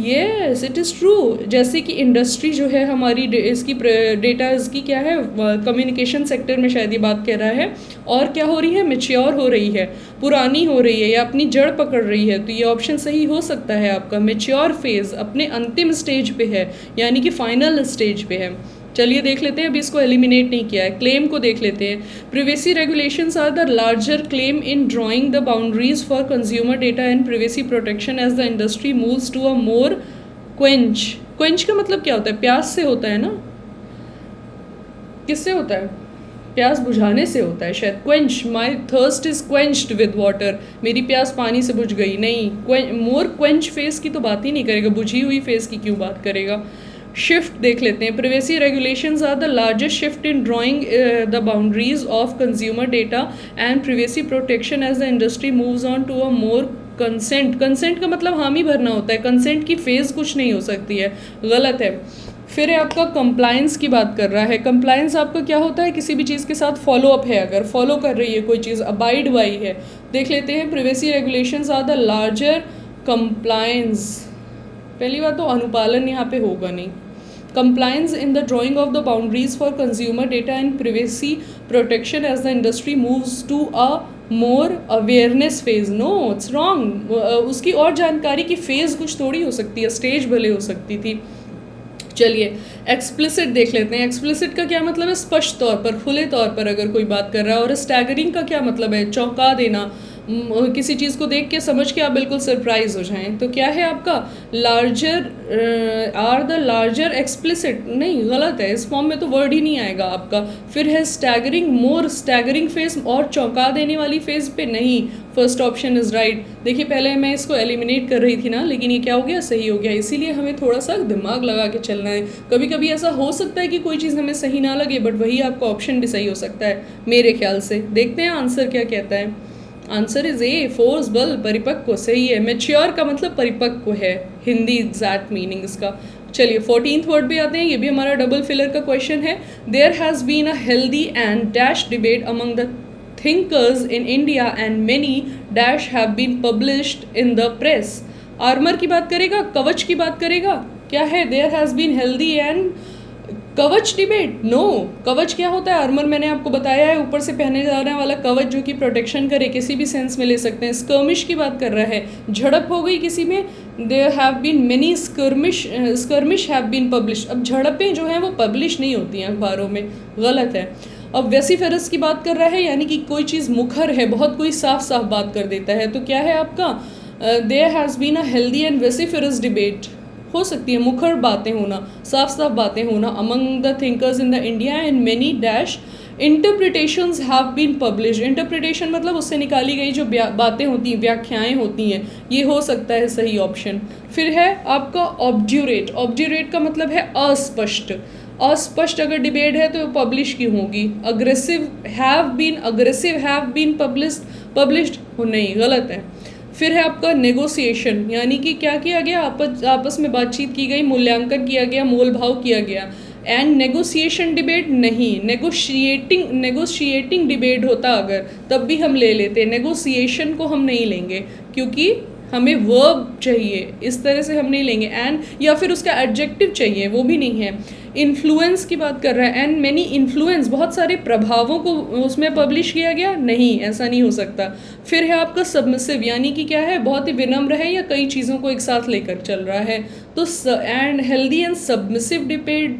yes it is true। जैसे कि इंडस्ट्री जो है हमारी, इसकी डेटा इसकी क्या है? कम्युनिकेशन सेक्टर में शायद ये बात कह रहा है। और क्या हो रही है? मेच्योर हो रही है, पुरानी हो रही है, या अपनी जड़ पकड़ रही है। तो ये ऑप्शन सही हो सकता है आपका। मेच्योर फेज अपने अंतिम स्टेज पे है, यानी कि फाइनल स्टेज पे है। चलिए देख लेते हैं, अभी इसको एलिमिनेट नहीं किया है। क्लेम को देख लेते हैं। Privacy regulations are the larger claim in drawing the boundaries for consumer data and privacy protection as the industry moves to a more quench. Quench का मतलब क्या होता है? प्यास से होता है ना? किससे होता है? प्यास बुझाने से होता है शायद। Quench, my thirst is quenched with water. मेरी प्यास पानी से बुझ गई। नहीं, मोर क्वेंच फेस की तो बात ही नहीं करेगा, बुझी हुई फेस की क्यों बात करेगा। शिफ्ट देख लेते हैं। Privacy regulations are the largest shift in drawing the boundaries of consumer data and privacy protection as the industry moves on to a more consent. Consent का मतलब हामी भरना होता है, कंसेंट की फेज कुछ नहीं हो सकती है, गलत है। फिर आपका कंप्लायंस की बात कर रहा है। कंप्लायंस आपका क्या होता है? किसी भी चीज़ के साथ फॉलो अप है, अगर फॉलो कर रही है कोई चीज़, अबाइड बाई है। देख लेते हैं। Privacy regulations are the larger compliance, पहली बात तो अनुपालन यहाँ पे होगा नहीं. Compliance in the drawing of the boundaries for consumer data and privacy protection as the industry moves to a more awareness phase. No, it's wrong. उसकी और जानकारी की फेज कुछ थोड़ी हो सकती है, स्टेज भले हो सकती थी. चलिए एक्सप्लिसिट देख लेते हैं. एक्सप्लिसिट का क्या मतलब है? स्पष्ट तौर पर, खुले तौर पर अगर कोई बात कर रहा है. और स्टैगरिंग का क्या मतलब है? चौंका देना, किसी चीज़ को देख के समझ के आप बिल्कुल सरप्राइज हो जाएं. तो क्या है आपका? Larger are the larger explicit. नहीं, गलत है, इस फॉर्म में तो वर्ड ही नहीं आएगा आपका. फिर है स्टैगरिंग, मोर स्टैगरिंग फेज, और चौंका देने वाली फेज पे नहीं. First option is right. देखिए पहले मैं इसको एलिमिनेट कर रही थी ना, लेकिन ये क्या हो गया? सही हो गया. इसीलिए हमें थोड़ा सा दिमाग लगा के चलना है. कभी कभी ऐसा हो सकता है कि कोई चीज़ हमें सही ना लगे, बट वही आपका ऑप्शन भी सही हो सकता है मेरे ख्याल से. देखते हैं आंसर क्या कहता है. आंसर इज ए, फोर्स, बल, परिपक्व. सही है. मेच्योर का मतलब परिपक्व है, हिंदी एग्जैक्ट मीनिंग इसका. चलिए 14th वर्ड भी आते हैं. ये भी हमारा डबल फिलर का क्वेश्चन है. There has been a healthy and dash debate among the thinkers in India and many dash have been published in the press. Armour की बात करेगा, कवच की बात करेगा. क्या है? There has been healthy and kavach debate. No, कवच क्या होता है? आर्मर मैंने आपको बताया है, ऊपर से पहने जाने वाला कवच जो कि प्रोटेक्शन करे, किसी भी सेंस में ले सकते हैं. स्कर्मिश की बात कर रहा है, झड़प हो गई किसी में. There have been many skirmish have been publish. अब झड़पें जो हैं वो पब्लिश नहीं होती हैं अखबारों में, गलत है. अब वेसिफेरस की बात कर रहा है, यानी कि कोई चीज़ मुखर है, बहुत कोई साफ साफ बात कर देता है. तो क्या है आपका? There has been a healthy and vociferous debate. हो सकती है मुखर बातें होना, साफ साफ बातें होना. Among the thinkers in the India and many dash interpretations have been publish. Interpretation मतलब उससे निकाली गई जो बातें होती हैं, व्याख्याएं होती हैं. ये हो सकता है सही ऑप्शन. फिर है आपका ऑब्ज्यूरेट. ऑब्ज्यूरेट का मतलब है अस्पष्ट. अस्पष्ट अगर डिबेट है तो पब्लिश की होगी. अग्रेसिव हैव बीन पब्लिश्ड हो, नहीं, गलत है. फिर है आपका नेगोशिएशन, यानी कि क्या किया गया? आपस में बातचीत की गई, मूल्यांकन किया गया, मोल भाव किया गया. एंड नेगोशिएशन डिबेट नहीं, नेगोशिएटिंग डिबेट होता अगर, तब भी हम ले लेते. नेगोशिएशन को हम नहीं लेंगे क्योंकि हमें वर्ब चाहिए, इस तरह से हम नहीं लेंगे. एंड या फिर उसका एडजेक्टिव चाहिए, वो भी नहीं है. इन्फ्लुएंस की बात कर रहा है. एंड मैनी इन्फ्लुएंस, बहुत सारे प्रभावों को उसमें पब्लिश किया गया, नहीं, ऐसा नहीं हो सकता. फिर है आपका सबमिसिव, यानी कि क्या है? बहुत ही विनम्र है या कई चीज़ों को एक साथ लेकर चल रहा है. तो and healthy and submissive debate,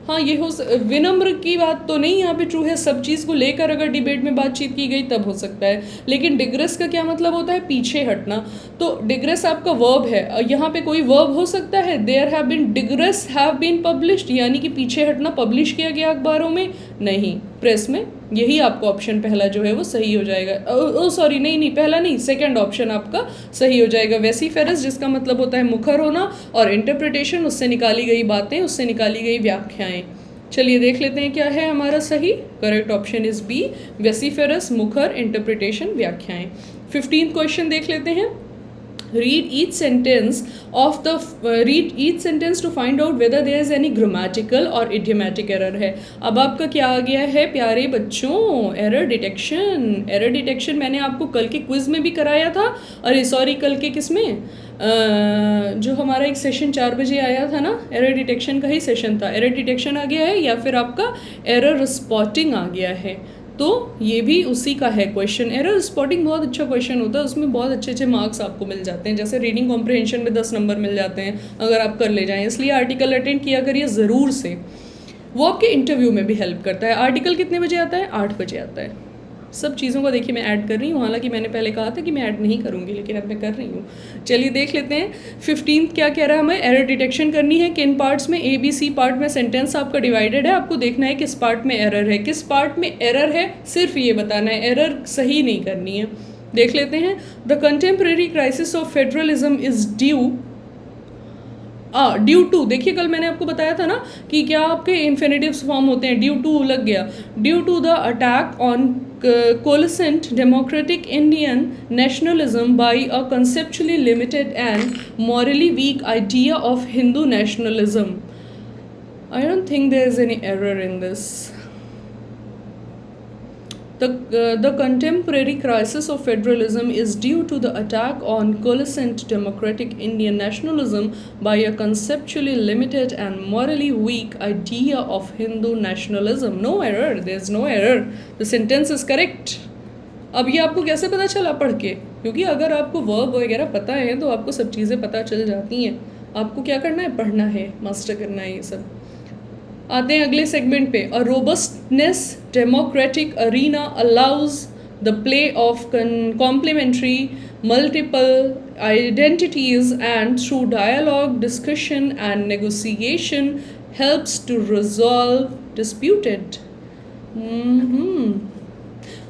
हाँ ये हो. विनम्र की बात तो नहीं यहाँ पे ट्रू है, सब चीज़ को लेकर अगर डिबेट में बातचीत की गई तब हो सकता है. लेकिन डिग्रेस का क्या मतलब होता है? पीछे हटना. तो डिग्रेस आपका वर्ब है, यहाँ पे कोई वर्ब हो सकता है? There have been digress have been published, यानी कि पीछे हटना, पब्लिश किया गया अखबारों में, नहीं, प्रेस में. यही आपका ऑप्शन पहला जो है वो सही हो जाएगा. ओ सॉरी, नहीं, पहला नहीं, सेकंड ऑप्शन आपका सही हो जाएगा. वेसिफेरस जिसका मतलब होता है मुखर होना, और इंटरप्रिटेशन उससे निकाली गई बातें, उससे निकाली गई व्याख्याएं. चलिए देख लेते हैं क्या है हमारा सही. करेक्ट ऑप्शन इज बी, वेसिफेरस, मुखर, इंटरप्रिटेशन, व्याख्याएं. 15th क्वेश्चन देख लेते हैं. read each sentence to find out whether there is any grammatical or idiomatic error है. अब आपका क्या आ गया है प्यारे बच्चों? एरर डिटेक्शन मैंने आपको कल के क्विज में भी कराया था. अरे सॉरी, कल के किस में, जो हमारा एक सेशन 4 बजे आया था ना, एरर डिटेक्शन का ही सेशन था. एरर डिटेक्शन आ गया है या फिर आपका एरर स्पॉटिंग आ गया है. तो ये भी उसी का है क्वेश्चन. एरर स्पॉटिंग बहुत अच्छा क्वेश्चन होता है, उसमें बहुत अच्छे मार्क्स आपको मिल जाते हैं. जैसे रीडिंग कॉम्प्रिहेंशन में 10 नंबर मिल जाते हैं अगर आप कर ले जाएं. इसलिए आर्टिकल अटेंड किया करिए ज़रूर से, वो आपके इंटरव्यू में भी हेल्प करता है. आर्टिकल कितने बजे आता है? 8 बजे आता है. सब चीज़ों को देखिए मैं ऐड कर रही हूँ, हालांकि मैंने पहले कहा था कि मैं ऐड नहीं करूँगी, लेकिन अब मैं कर रही हूँ. चलिए देख लेते हैं 15th क्या कह रहा है. हमें एरर डिटेक्शन करनी है. किन पार्ट्स में? ए बी सी पार्ट में सेंटेंस आपका डिवाइडेड है. आपको देखना है किस पार्ट में एरर है, किस पार्ट में एरर है, सिर्फ ये बताना है, एरर सही नहीं करनी है. देख लेते हैं. The contemporary crisis of federalism is due to. देखिए कल मैंने आपको बताया था ना कि क्या आपके इन्फिनेटिव्स फॉर्म होते हैं. ड्यू टू लग गया. Due to the attack on coalescent democratic Indian nationalism by a conceptually limited and morally weak idea of Hindu nationalism. I don't think there is any error in this. The contemporary crisis of federalism is due to the attack on coalescent democratic Indian nationalism by a conceptually limited and morally weak idea of Hindu nationalism. No error, there's no error. The sentence is correct. अब ये आपको कैसे पता चला पढ़ के? क्योंकि अगर आपको वर्ब वगैरह पता है तो आपको सब चीज़ें पता चल जाती हैं. आपको क्या करना है? पढ़ना है, मास्टर करना है ये सब. आते हैं अगले सेगमेंट पे. A robustness democratic arena allows the play of complementary multiple identities and through dialogue discussion and negotiation helps to resolve disputed.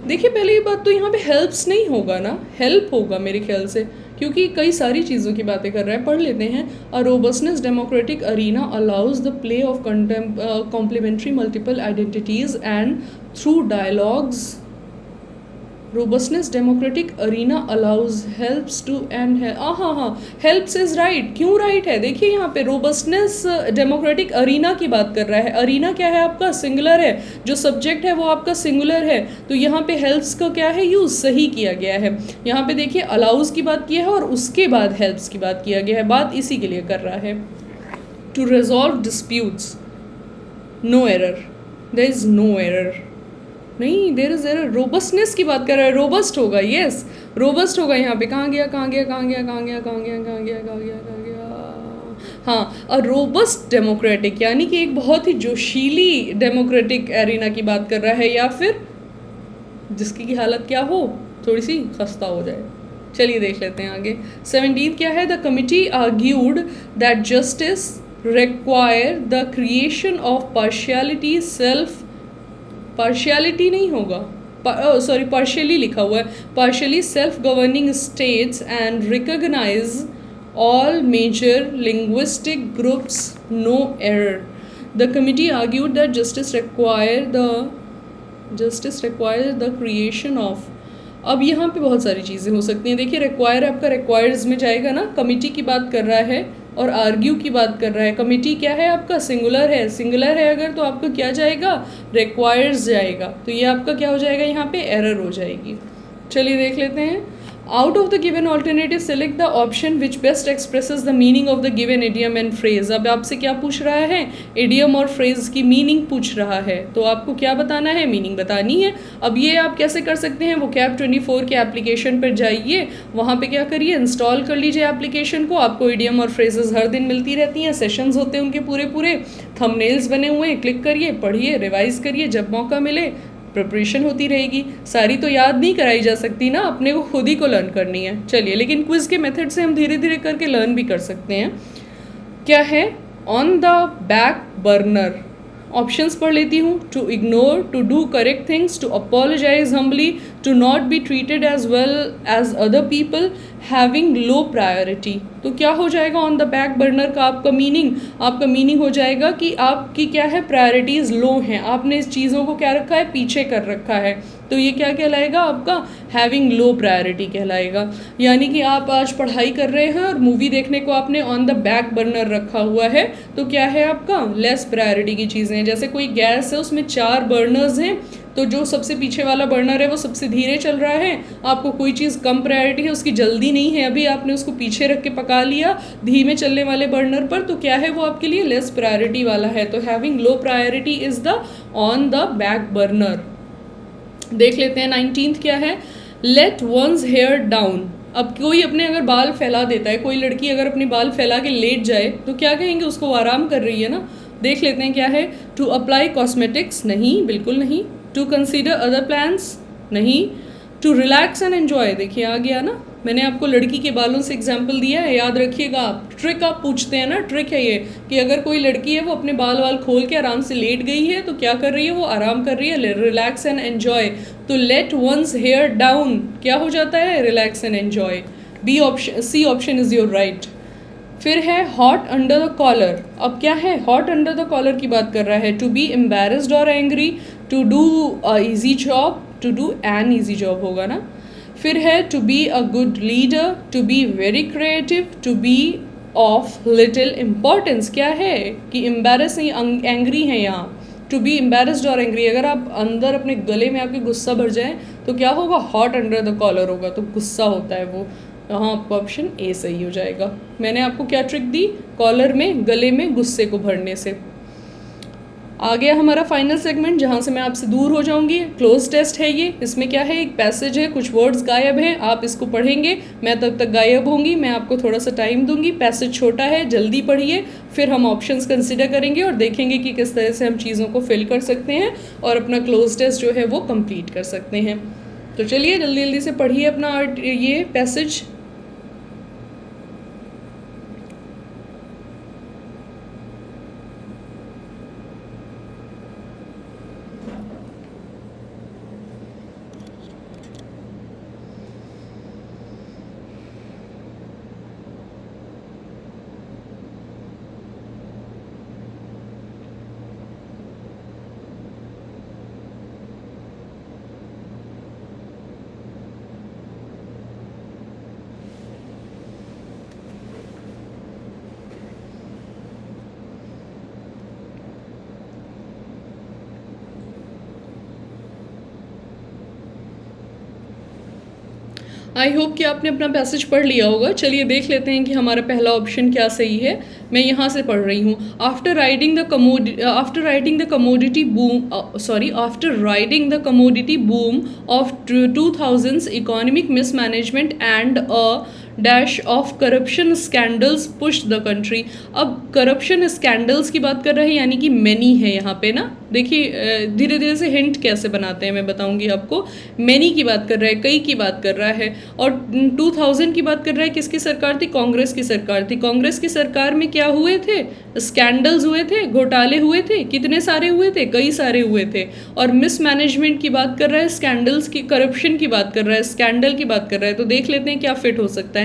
देखिए पहले ये बात तो यहाँ पे हेल्प्स नहीं होगा ना, हेल्प होगा मेरे ख्याल से, क्योंकि कई सारी चीज़ों की बातें कर रहा है. पढ़ लेते हैं. A robustness democratic arena allows the play of complementary multiple identities and through dialogues. Robustness democratic arena allows helps to and हाँ हेल्प्स इज राइट. क्यों राइट है? देखिए यहाँ पे रोबस्टनेस डेमोक्रेटिक अरीना की बात कर रहा है. अरीना क्या है आपका? सिंगुलर है. जो सब्जेक्ट है वो आपका सिंगुलर है, तो यहाँ पे हेल्प्स का क्या है? यूज सही किया गया है. यहाँ पे देखिए अलाउज की बात किया है और उसके बाद हेल्प्स की बात किया गया है. बात इसी के लिए कर रहा है. To resolve disputes. No error, there is no error. नहीं, देयर इज एरर. रोबस्टनेस की बात कर रहा है. रोबस्ट होगा, यस रोबस्ट होगा. यहाँ पे कहाँ गया कहाँ गया कहाँ गया कहाँ गया कहाँ गया कहाँ गया कहाँ गया कहाँ गया हाँ, अ रोबस्ट डेमोक्रेटिक यानी कि एक बहुत ही जोशीली डेमोक्रेटिक एरिना की बात कर रहा है, या फिर जिसकी की हालत क्या हो, थोड़ी सी खस्ता हो जाए. चलिए देख लेते हैं आगे. 17 क्या है? The committee argued that justice require the creation of partiality self. Partiality नहीं होगा, सॉरी पार्शियली लिखा हुआ है. Partially self governing states and recognise all major linguistic groups. No error. The committee argued that justice require the creation of. अब यहाँ पे बहुत सारी चीज़ें हो सकती हैं. देखिए रिक्वायर आपका रिक्वायर्स में जाएगा ना. कमिटी की बात कर रहा है और आर्ग्यू की बात कर रहा है. कमिटी क्या है आपका? सिंगुलर है. सिंगुलर है अगर तो आपका क्या जाएगा? रिक्वायर्स जाएगा. तो ये आपका क्या हो जाएगा? यहाँ पे एरर हो जाएगी. चलिए देख लेते हैं. Out of the given alternative select the option which best expresses the meaning of the given idiom and phrase. अब आपसे क्या पूछ रहा है? इडियम और फ्रेज की मीनिंग पूछ रहा है, तो आपको क्या बताना है? मीनिंग बतानी है. अब ये आप कैसे कर सकते हैं? vocab 24 के एप्लीकेशन पर जाइए, वहाँ पे क्या करिए? इंस्टॉल कर लीजिए एप्लीकेशन को. आपको इडियम और फ्रेजेस हर दिन मिलती रहती हैं. सेशंस होते हैं उनके पूरे थंबनेल्स बने हुए हैं. क्लिक करिए, पढ़िए, रिवाइज करिए. जब मौका मिले प्रिपरेशन होती रहेगी. सारी तो याद नहीं कराई जा सकती ना, अपने को खुद ही को लर्न करनी है. चलिए, लेकिन क्विज के मेथड से हम धीरे धीरे करके लर्न भी कर सकते हैं. क्या है? On the back burner. Options पढ़ लेती हूँ. To ignore, to do correct things, to apologise humbly, to not be treated as well as other people, having low priority. तो क्या हो जाएगा ऑन द बैक बर्नर का आपका मीनिंग? आपका मीनिंग हो जाएगा कि आपकी क्या है? प्रायोरिटीज़ लो हैं. आपने इस चीज़ों को क्या रखा है? पीछे कर रखा है. तो ये क्या कहलाएगा आपका? हैविंग लो प्रायोरिटी कहलाएगा. यानी कि आप आज पढ़ाई कर रहे हैं और मूवी देखने को आपने ऑन द बैक बर्नर रखा हुआ है, तो क्या है आपका? लेस प्रायोरिटी की चीज़ें हैं. जैसे कोई गैस है, उसमें 4 बर्नर्स हैं, तो जो सबसे पीछे वाला बर्नर है वो सबसे धीरे चल रहा है. आपको कोई चीज़ कम प्रायोरिटी है, उसकी जल्दी नहीं है अभी, आपने उसको पीछे रख के पका लिया धीमे चलने वाले बर्नर पर, तो क्या है वो आपके लिए? लेस प्रायोरिटी वाला है. तो having low priority is the on the back burner. देख लेते हैं 19th क्या है? Let one's hair down. अब कोई अपने अगर बाल फैला देता है, कोई लड़की अगर अपने बाल फैला के लेट जाए, तो क्या कहेंगे? उसको वो आराम कर रही है ना. देख लेते हैं क्या है. To apply cosmetics. नहीं, बिल्कुल नहीं. To consider other plans. नहीं. To relax and enjoy. देखिए आ गया ना, मैंने आपको लड़की के बालों से एग्जाम्पल दिया है, याद रखिएगा आप. ट्रिक आप पूछते हैं ना, ट्रिक है ये कि अगर कोई लड़की है वो अपने बाल वाल खोल के आराम से लेट गई है, तो क्या कर रही है? वो आराम कर रही है. Relax and enjoy. तो लेट वंस हेयर डाउन क्या हो जाता है? Relax and enjoy. B option, C option is your right. फिर है हॉट अंडर द कॉलर. अब क्या है? हॉट अंडर द कॉलर की बात कर रहा है. टू बी एम्बेरस्ड और angry, to do a easy job, to do an easy job होगा ना. फिर है to be a good leader, to be very creative, to be of little importance. क्या है कि एम्बेरस नहीं, एंग्री है यहाँ. टू बी एम्बेरस्ड और एंग्री, अगर आप अंदर अपने गले में आपके गुस्सा भर जाए तो क्या होगा, हॉट अंडर द कॉलर होगा, तो गुस्सा होता है वो। यहाँ आपका ऑप्शन ए सही हो जाएगा। मैंने आपको क्या ट्रिक दी, कॉलर में गले में गुस्से को भरने से। आ गया हमारा फाइनल सेगमेंट जहाँ से मैं आपसे दूर हो जाऊंगी। क्लोज टेस्ट है ये, इसमें क्या है, एक पैसेज है, कुछ वर्ड्स गायब हैं, आप इसको पढ़ेंगे, मैं तब तक गायब होंगी, मैं आपको थोड़ा सा टाइम दूंगी, पैसेज छोटा है, जल्दी पढ़िए, फिर हम ऑप्शंस कंसिडर करेंगे और देखेंगे कि किस तरह से हम चीज़ों को फिल कर सकते हैं और अपना क्लोज टेस्ट जो है वो कंप्लीट कर सकते हैं। तो चलिए जल्दी जल्दी से पढ़िए अपना ये पैसेज। आई होप कि आपने अपना पैसेज पढ़ लिया होगा। चलिए देख लेते हैं कि हमारा पहला ऑप्शन क्या सही है। मैं यहाँ से पढ़ रही हूँ, after riding the commodity boom of 2000s economic mismanagement and a dash of corruption scandals push the country. अब करप्शन स्कैंडल्स की बात कर रहे हैं, यानी कि मैनी है यहाँ पे ना। देखिए धीरे धीरे से हिंट कैसे बनाते हैं मैं बताऊंगी आपको। मैनी की बात कर रहा है, कई की बात कर रहा है, और 2000 की बात कर रहा है। किसकी सरकार थी, कांग्रेस की सरकार थी। कांग्रेस की सरकार में क्या हुए थे, स्कैंडल्स हुए थे, घोटाले हुए थे, कितने सारे हुए थे, कई सारे हुए थे। और मिसमैनेजमेंट की बात कर रहा है, स्कैंडल्स की, करप्शन की बात कर रहा है, स्कैंडल की बात कर रहा है। तो देख लेते हैं क्या फिट हो सकता है।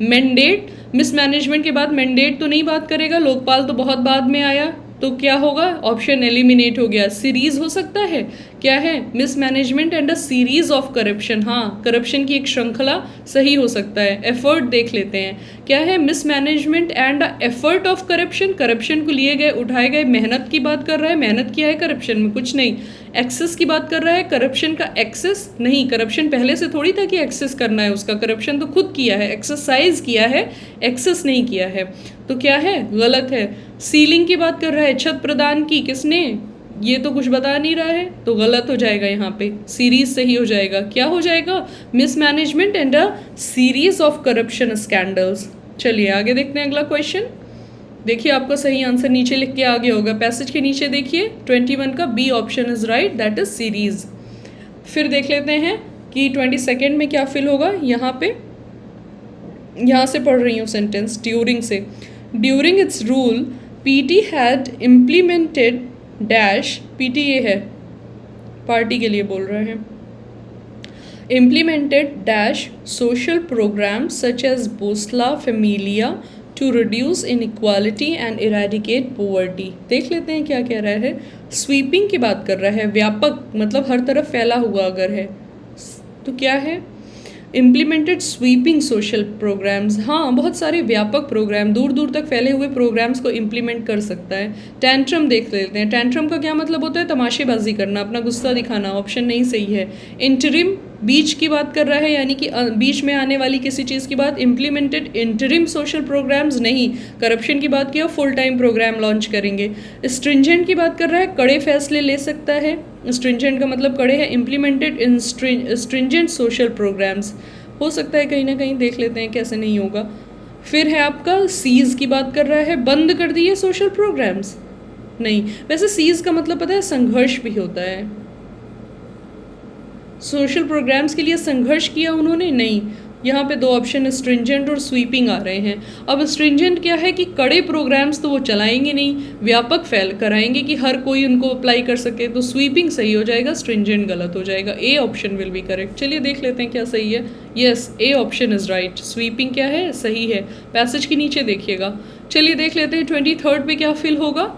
मैंडेट, मिसमैनेजमेंट के बाद मैंडेट तो नहीं बात करेगा, लोकपाल तो बहुत बाद में आया, तो क्या होगा, ऑप्शन एलिमिनेट हो गया। सीरीज हो सकता है, क्या है, mismanagement and a series of corruption, हाँ करप्शन की एक श्रृंखला, सही हो सकता है। एफर्ट देख लेते हैं, क्या है, mismanagement and a effort of corruption, corruption को लिए गए उठाए गए मेहनत की बात कर रहा है, मेहनत किया है करप्शन में, कुछ नहीं। एक्सेस की बात कर रहा है, करप्शन का एक्सेस नहीं, करप्शन पहले से थोड़ी था कि एक्सेस करना है उसका, करप्शन तो खुद किया है, एक्सरसाइज किया है, एक्सेस नहीं किया है। तो क्या है, गलत है। सीलिंग की बात कर रहा है, छत प्रदान की किसने, ये तो कुछ बता नहीं रहा है, तो गलत हो जाएगा यहाँ पे। सीरीज सही हो जाएगा, क्या हो जाएगा, mismanagement and a series of corruption scandals. चलिए आगे देखते हैं अगला क्वेश्चन। देखिए आपका सही आंसर नीचे लिख के आगे होगा, पैसेज के नीचे देखिए 21 का B option is right, that is series. फिर देख लेते हैं कि 22nd में क्या फिल होगा। यहाँ पे, यहाँ से पढ़ रही हूँ सेंटेंस, ड्यूरिंग से। During its rule PT had implemented dash, PT ये है, पार्टी के लिए बोल रहे हैं, implemented dash social programs such as बोस्ला Familia to reduce inequality and eradicate poverty. देख लेते हैं क्या कह रहा है। स्वीपिंग की बात कर रहा है, व्यापक मतलब हर तरफ फैला हुआ अगर है तो क्या है, इम्प्लीमेंटेड स्वीपिंग सोशल प्रोग्राम्स, हाँ बहुत सारे व्यापक प्रोग्राम, दूर दूर तक फैले हुए प्रोग्राम्स को इम्प्लीमेंट कर सकता है। टेंट्रम देख लेते हैं, टेंट्रम का क्या मतलब होता है, तमाशेबाजी करना, अपना गुस्सा दिखाना, ऑप्शन नहीं सही है। इंटरिम, बीच की बात कर रहा है, यानी कि बीच में आने वाली किसी चीज़ की बात, इम्प्लीमेंटेड इंटरिम सोशल प्रोग्राम्स नहीं। करप्शन की बात किया, फुल टाइम प्रोग्राम लॉन्च करेंगे। स्ट्रिंजेंट की बात कर रहा है, कड़े फैसले ले सकता है, स्ट्रिंजेंट का मतलब कड़े है। इम्प्लीमेंटेड स्ट्रिंजेंट सोशल प्रोग्राम्स हो सकता है कहीं ना कहीं, देख लेते हैं कैसे नहीं होगा। फिर है आपका सीज की बात कर रहा है, बंद कर दिए सोशल प्रोग्राम्स, नहीं। वैसे सीज का मतलब पता है, संघर्ष भी होता है, सोशल प्रोग्राम्स के लिए संघर्ष किया उन्होंने, नहीं। यहाँ पे दो ऑप्शन स्ट्रिंजेंट और स्वीपिंग आ रहे हैं। अब स्ट्रिंजेंट क्या है कि कड़े प्रोग्राम्स तो वो चलाएंगे नहीं, व्यापक फैल कराएंगे कि हर कोई उनको अप्लाई कर सके, तो स्वीपिंग सही हो जाएगा, स्ट्रिंजेंट गलत हो जाएगा। A option will be correct. चलिए देख लेते हैं क्या सही है। Yes, A option is right, sweeping क्या है, सही है। पैसेज के नीचे देखिएगा। चलिए देख लेते हैं 23rd पे क्या फिल होगा।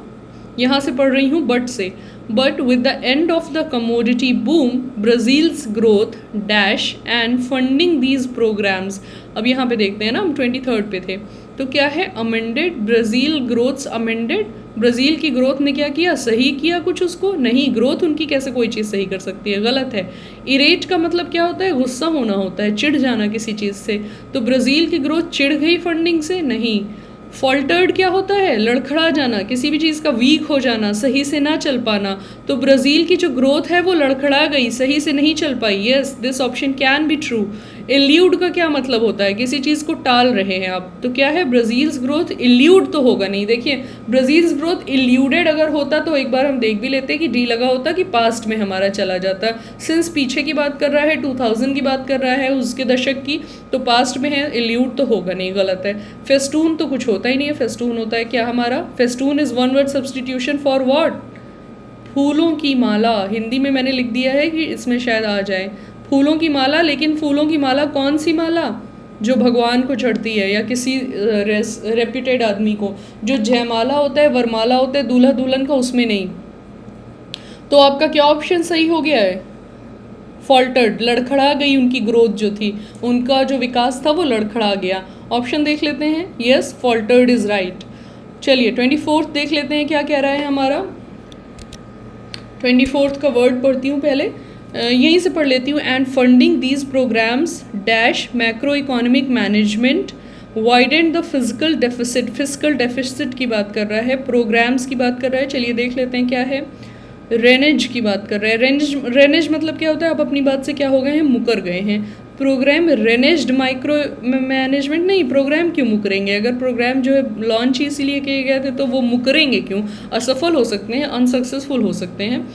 यहाँ से पढ़ रही हूँ बट से, but with the end of the commodity boom, Brazil's growth dash and funding these programs। अब यहाँ पे देखते हैं ना, हम 23rd पे थे, तो क्या है, amended, Brazil growths amended Brazil की ग्रोथ ने क्या किया, सही किया कुछ उसको? नहीं, ग्रोथ उनकी कैसे कोई चीज़ सही कर सकती है, गलत है। इरेट का मतलब क्या होता है, गुस्सा होना होता है, चिढ़ जाना किसी चीज़ से। तो ब्राज़ील की ग्रोथ चिढ़ गई फंडिंग से? नहीं। फॉल्टर्ड क्या होता है, लड़खड़ा जाना, किसी भी चीज़ का वीक हो जाना, सही से ना चल पाना। तो ब्राज़ील की जो ग्रोथ है वो लड़खड़ा गई, सही से नहीं चल पाई। Yes, this option can be true. Elude का क्या मतलब होता है, किसी चीज़ को टाल रहे हैं आप। तो क्या है, ब्राज़ील्स ग्रोथ इल्यूड तो होगा नहीं। देखिए, ब्राज़ील्स ग्रोथ इल्यूडेड अगर होता तो एक बार हम देख भी लेते कि डी लगा होता कि पास्ट में हमारा चला जाता। सिंस पीछे की बात कर रहा है, 2000 की बात कर रहा है, उसके दशक की, तो पास्ट में है, इल्यूड तो होगा नहीं, गलत है। फेस्टून तो कुछ होता ही नहीं है। फेस्टून होता है क्या हमारा, festoon is one word substitution for what, फूलों की माला। हिंदी में मैंने लिख दिया है कि इसमें शायद आ जाए फूलों की माला, लेकिन फूलों की माला कौन सी माला, जो भगवान को चढ़ती है या किसी रेप्यूटेड आदमी को। जो जयमाला होता है, वरमाला होता है दूल्हा दुल्हन का, उसमें नहीं। तो आपका क्या ऑप्शन सही हो गया है, फॉल्टर्ड, लड़खड़ा गई उनकी ग्रोथ जो थी, उनका जो विकास था वो लड़खड़ा गया। ऑप्शन देख लेते हैं, यस, फॉल्टर्ड इज़ राइट। चलिए 24th देख लेते हैं क्या कह रहा है हमारा। 24th का वर्ड पढ़ती हूँ पहले, यहीं से पढ़ लेती हूँ। And funding these programmes dash macro economic management widened the physical deficit. Physical deficit की बात कर रहा है, प्रोग्राम्स की बात कर रहा है। चलिए देख लेते हैं क्या है। रेनेज की बात कर रहा है। रेनेज मतलब क्या होता है, आप अपनी बात से क्या हो गए हैं, मुकर गए हैं। प्रोग्राम रेनेज्ड माइक्रो मैनेजमेंट नहीं, प्रोग्राम क्यों मुकरेंगे, अगर प्रोग्राम जो है लॉन्च ही इसीलिए किए गए थे तो वो मुकरेंगे क्यों, असफल हो सकते हैं, अनसक्सेसफुल हो सकते हैं।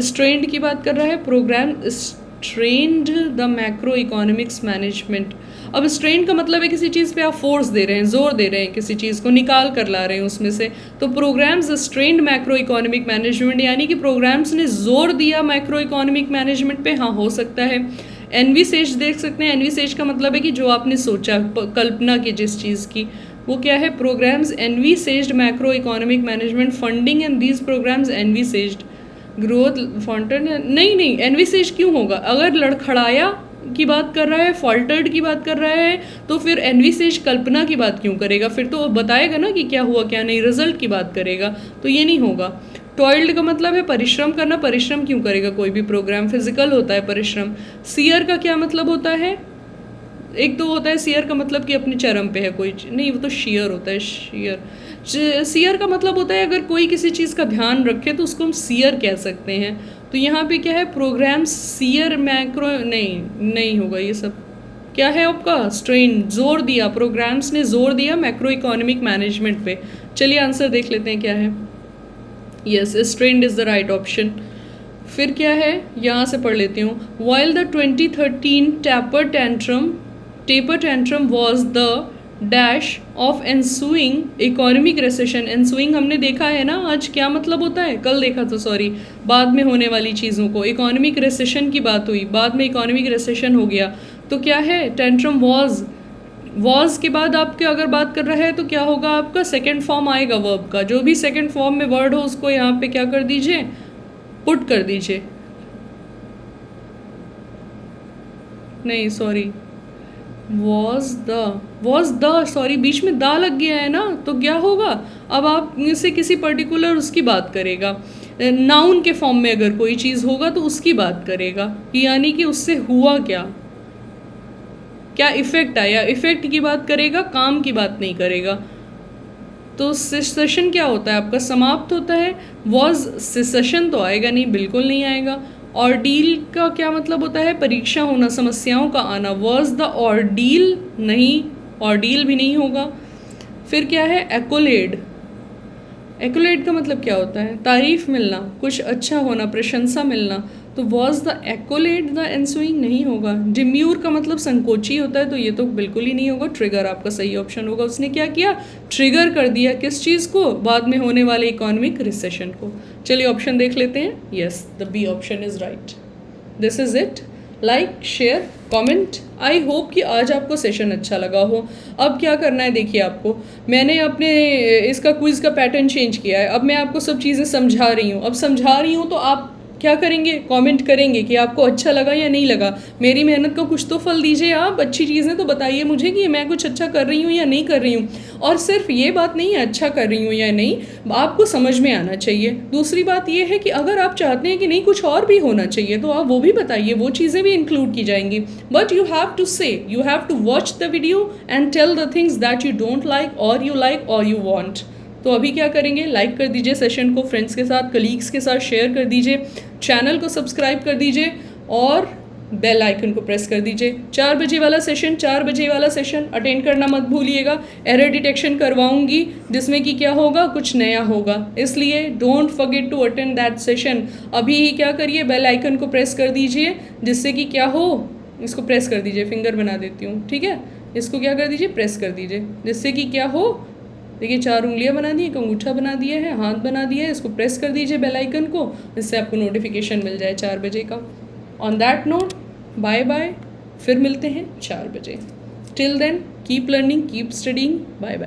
स्ट्रेंड की बात कर रहा है, programme strained the macro economics management. अब स्ट्रेंड का मतलब है किसी चीज़ पे आप फोर्स दे रहे हैं, जोर दे रहे हैं, किसी चीज़ को निकाल कर ला रहे हैं उसमें से। तो programmes strained macro economic management, यानी कि प्रोग्राम्स ने जोर दिया मैक्रो इकोनॉमिक मैनेजमेंट पे। हाँ, हो सकता है। एनविसेज देख सकते हैं। एनविसेज का मतलब है कि जो आपने सोचा, कल्पना की जिस चीज़ की, वो क्या है, programs envisaged macro economic management funding and these programs envisaged growth fountain. नहीं, एनविसेज क्यों होगा, अगर लड़खड़ाया की बात कर रहा है, फॉल्टर्ड की बात कर रहा है, तो फिर एनविसेज कल्पना की बात क्यों करेगा, फिर तो बताएगा ना कि क्या हुआ क्या नहीं, रिजल्ट की बात करेगा, तो ये नहीं होगा। टॉयल्ड का मतलब है परिश्रम करना, परिश्रम क्यों करेगा कोई भी प्रोग्राम, फिजिकल होता है परिश्रम। सियर का क्या मतलब होता है, एक तो होता है सियर का मतलब कि अपने चरम पे है कोई, नहीं वो तो शेयर होता है, शेयर। सियर का मतलब होता है अगर कोई किसी चीज़ का ध्यान रखे तो उसको हम सियर कह सकते हैं। तो यहाँ पे क्या है, प्रोग्राम सियर मैक्रो, नहीं होगा ये सब। क्या है आपका, स्ट्रेन, जोर दिया, प्रोग्राम्स ने जोर दिया मैक्रो इकोनॉमिक मैनेजमेंट पे। चलिए आंसर देख लेते हैं क्या है। Yes, strained is the right option. फिर क्या है, यहाँ से पढ़ लेती हूँ। While the 2013 taper tantrum was the dash of ensuing economic recession। ensuing हमने देखा है ना आज, क्या मतलब होता है, कल देखा था सॉरी, बाद में होने वाली चीज़ों को। इकोनॉमिक रिसेशन की बात हुई, बाद में इकोनॉमिक रिसेशन हो गया, तो क्या है, टेंट्रम वॉज के बाद आपके अगर बात कर रहा है तो क्या होगा, आपका सेकेंड फॉर्म आएगा वर्ब का। जो भी सेकेंड फॉर्म में वर्ड हो उसको यहाँ पे क्या कर दीजिए, पुट कर दीजिए। नहीं सॉरी, वॉज द सॉरी, बीच में दा लग गया है ना, तो क्या होगा, अब आप से किसी पर्टिकुलर उसकी बात करेगा। नाउन के फॉर्म में अगर कोई चीज़ होगा तो उसकी बात करेगा, यानी कि उससे हुआ क्या इफ़ेक्ट आया, इफ़ेक्ट की बात करेगा, काम की बात नहीं करेगा। तो सेशन क्या होता है आपका, समाप्त होता है। वॉज सेशन तो आएगा नहीं, बिल्कुल नहीं आएगा। ऑर्डील का क्या मतलब होता है, परीक्षा होना, समस्याओं का आना। वॉज द ऑर्डील, नहीं, ऑर्डील भी नहीं होगा। फिर क्या है, एक्कोलेड। एक्कोलेड का मतलब क्या होता है, तारीफ मिलना, कुछ अच्छा होना, प्रशंसा मिलना। तो वॉज द एक्कोलेड द एंसुइंग, नहीं होगा। डिम्यूर का मतलब संकोची होता है, तो ये तो बिल्कुल ही नहीं होगा। ट्रिगर आपका सही ऑप्शन होगा। उसने क्या किया, ट्रिगर कर दिया किस चीज़ को, बाद में होने वाले इकोनॉमिक रिसेशन को। चलिए ऑप्शन देख लेते हैं। Yes, the B option is right. This is it. Like, share, comment. I hope कि आज आपको सेशन अच्छा लगा हो। अब क्या करना है, देखिए आपको मैंने अपने इसका क्विज़ का पैटर्न चेंज किया है। अब मैं आपको सब चीज़ें समझा रही हूँ, अब समझा रही हूँ तो आप क्या करेंगे, कमेंट करेंगे कि आपको अच्छा लगा या नहीं लगा। मेरी मेहनत का कुछ तो फल दीजिए आप, अच्छी चीज़ें तो बताइए मुझे कि मैं कुछ अच्छा कर रही हूँ या नहीं कर रही हूँ। और सिर्फ ये बात नहीं है अच्छा कर रही हूँ या नहीं, आपको समझ में आना चाहिए। दूसरी बात ये है कि अगर आप चाहते हैं कि नहीं कुछ और भी होना चाहिए तो आप वो भी बताइए, वो चीज़ें भी इंक्लूड की जाएंगी। But you have to say, you have to watch the video and tell the things that you don't like और यू वॉन्ट। तो अभी क्या करेंगे, लाइक कर दीजिए सेशन को, फ्रेंड्स के साथ, कलीग्स के साथ शेयर कर दीजिए, चैनल को सब्सक्राइब कर दीजिए और बेल आइकन को प्रेस कर दीजिए। 4 बजे वाला सेशन अटेंड करना मत भूलिएगा। एरर डिटेक्शन करवाऊंगी जिसमें कि क्या होगा, कुछ नया होगा, इसलिए don't forget to attend that session. अभी ही क्या करिए, बेल आइकन को प्रेस कर दीजिए जिससे कि क्या हो, इसको प्रेस कर दीजिए, फिंगर बना देती हूँ, ठीक है। इसको क्या कर दीजिए, प्रेस कर दीजिए, जिससे कि क्या हो, देखिए 4 उंगलियां बना दी, एक अंगूठा बना दिया है, हाथ बना दिया है, इसको प्रेस कर दीजिए बेल आइकन को, इससे आपको नोटिफिकेशन मिल जाए 4 बजे का। On that note, bye bye, फिर मिलते हैं 4 बजे। Till then keep learning, keep studying, bye bye.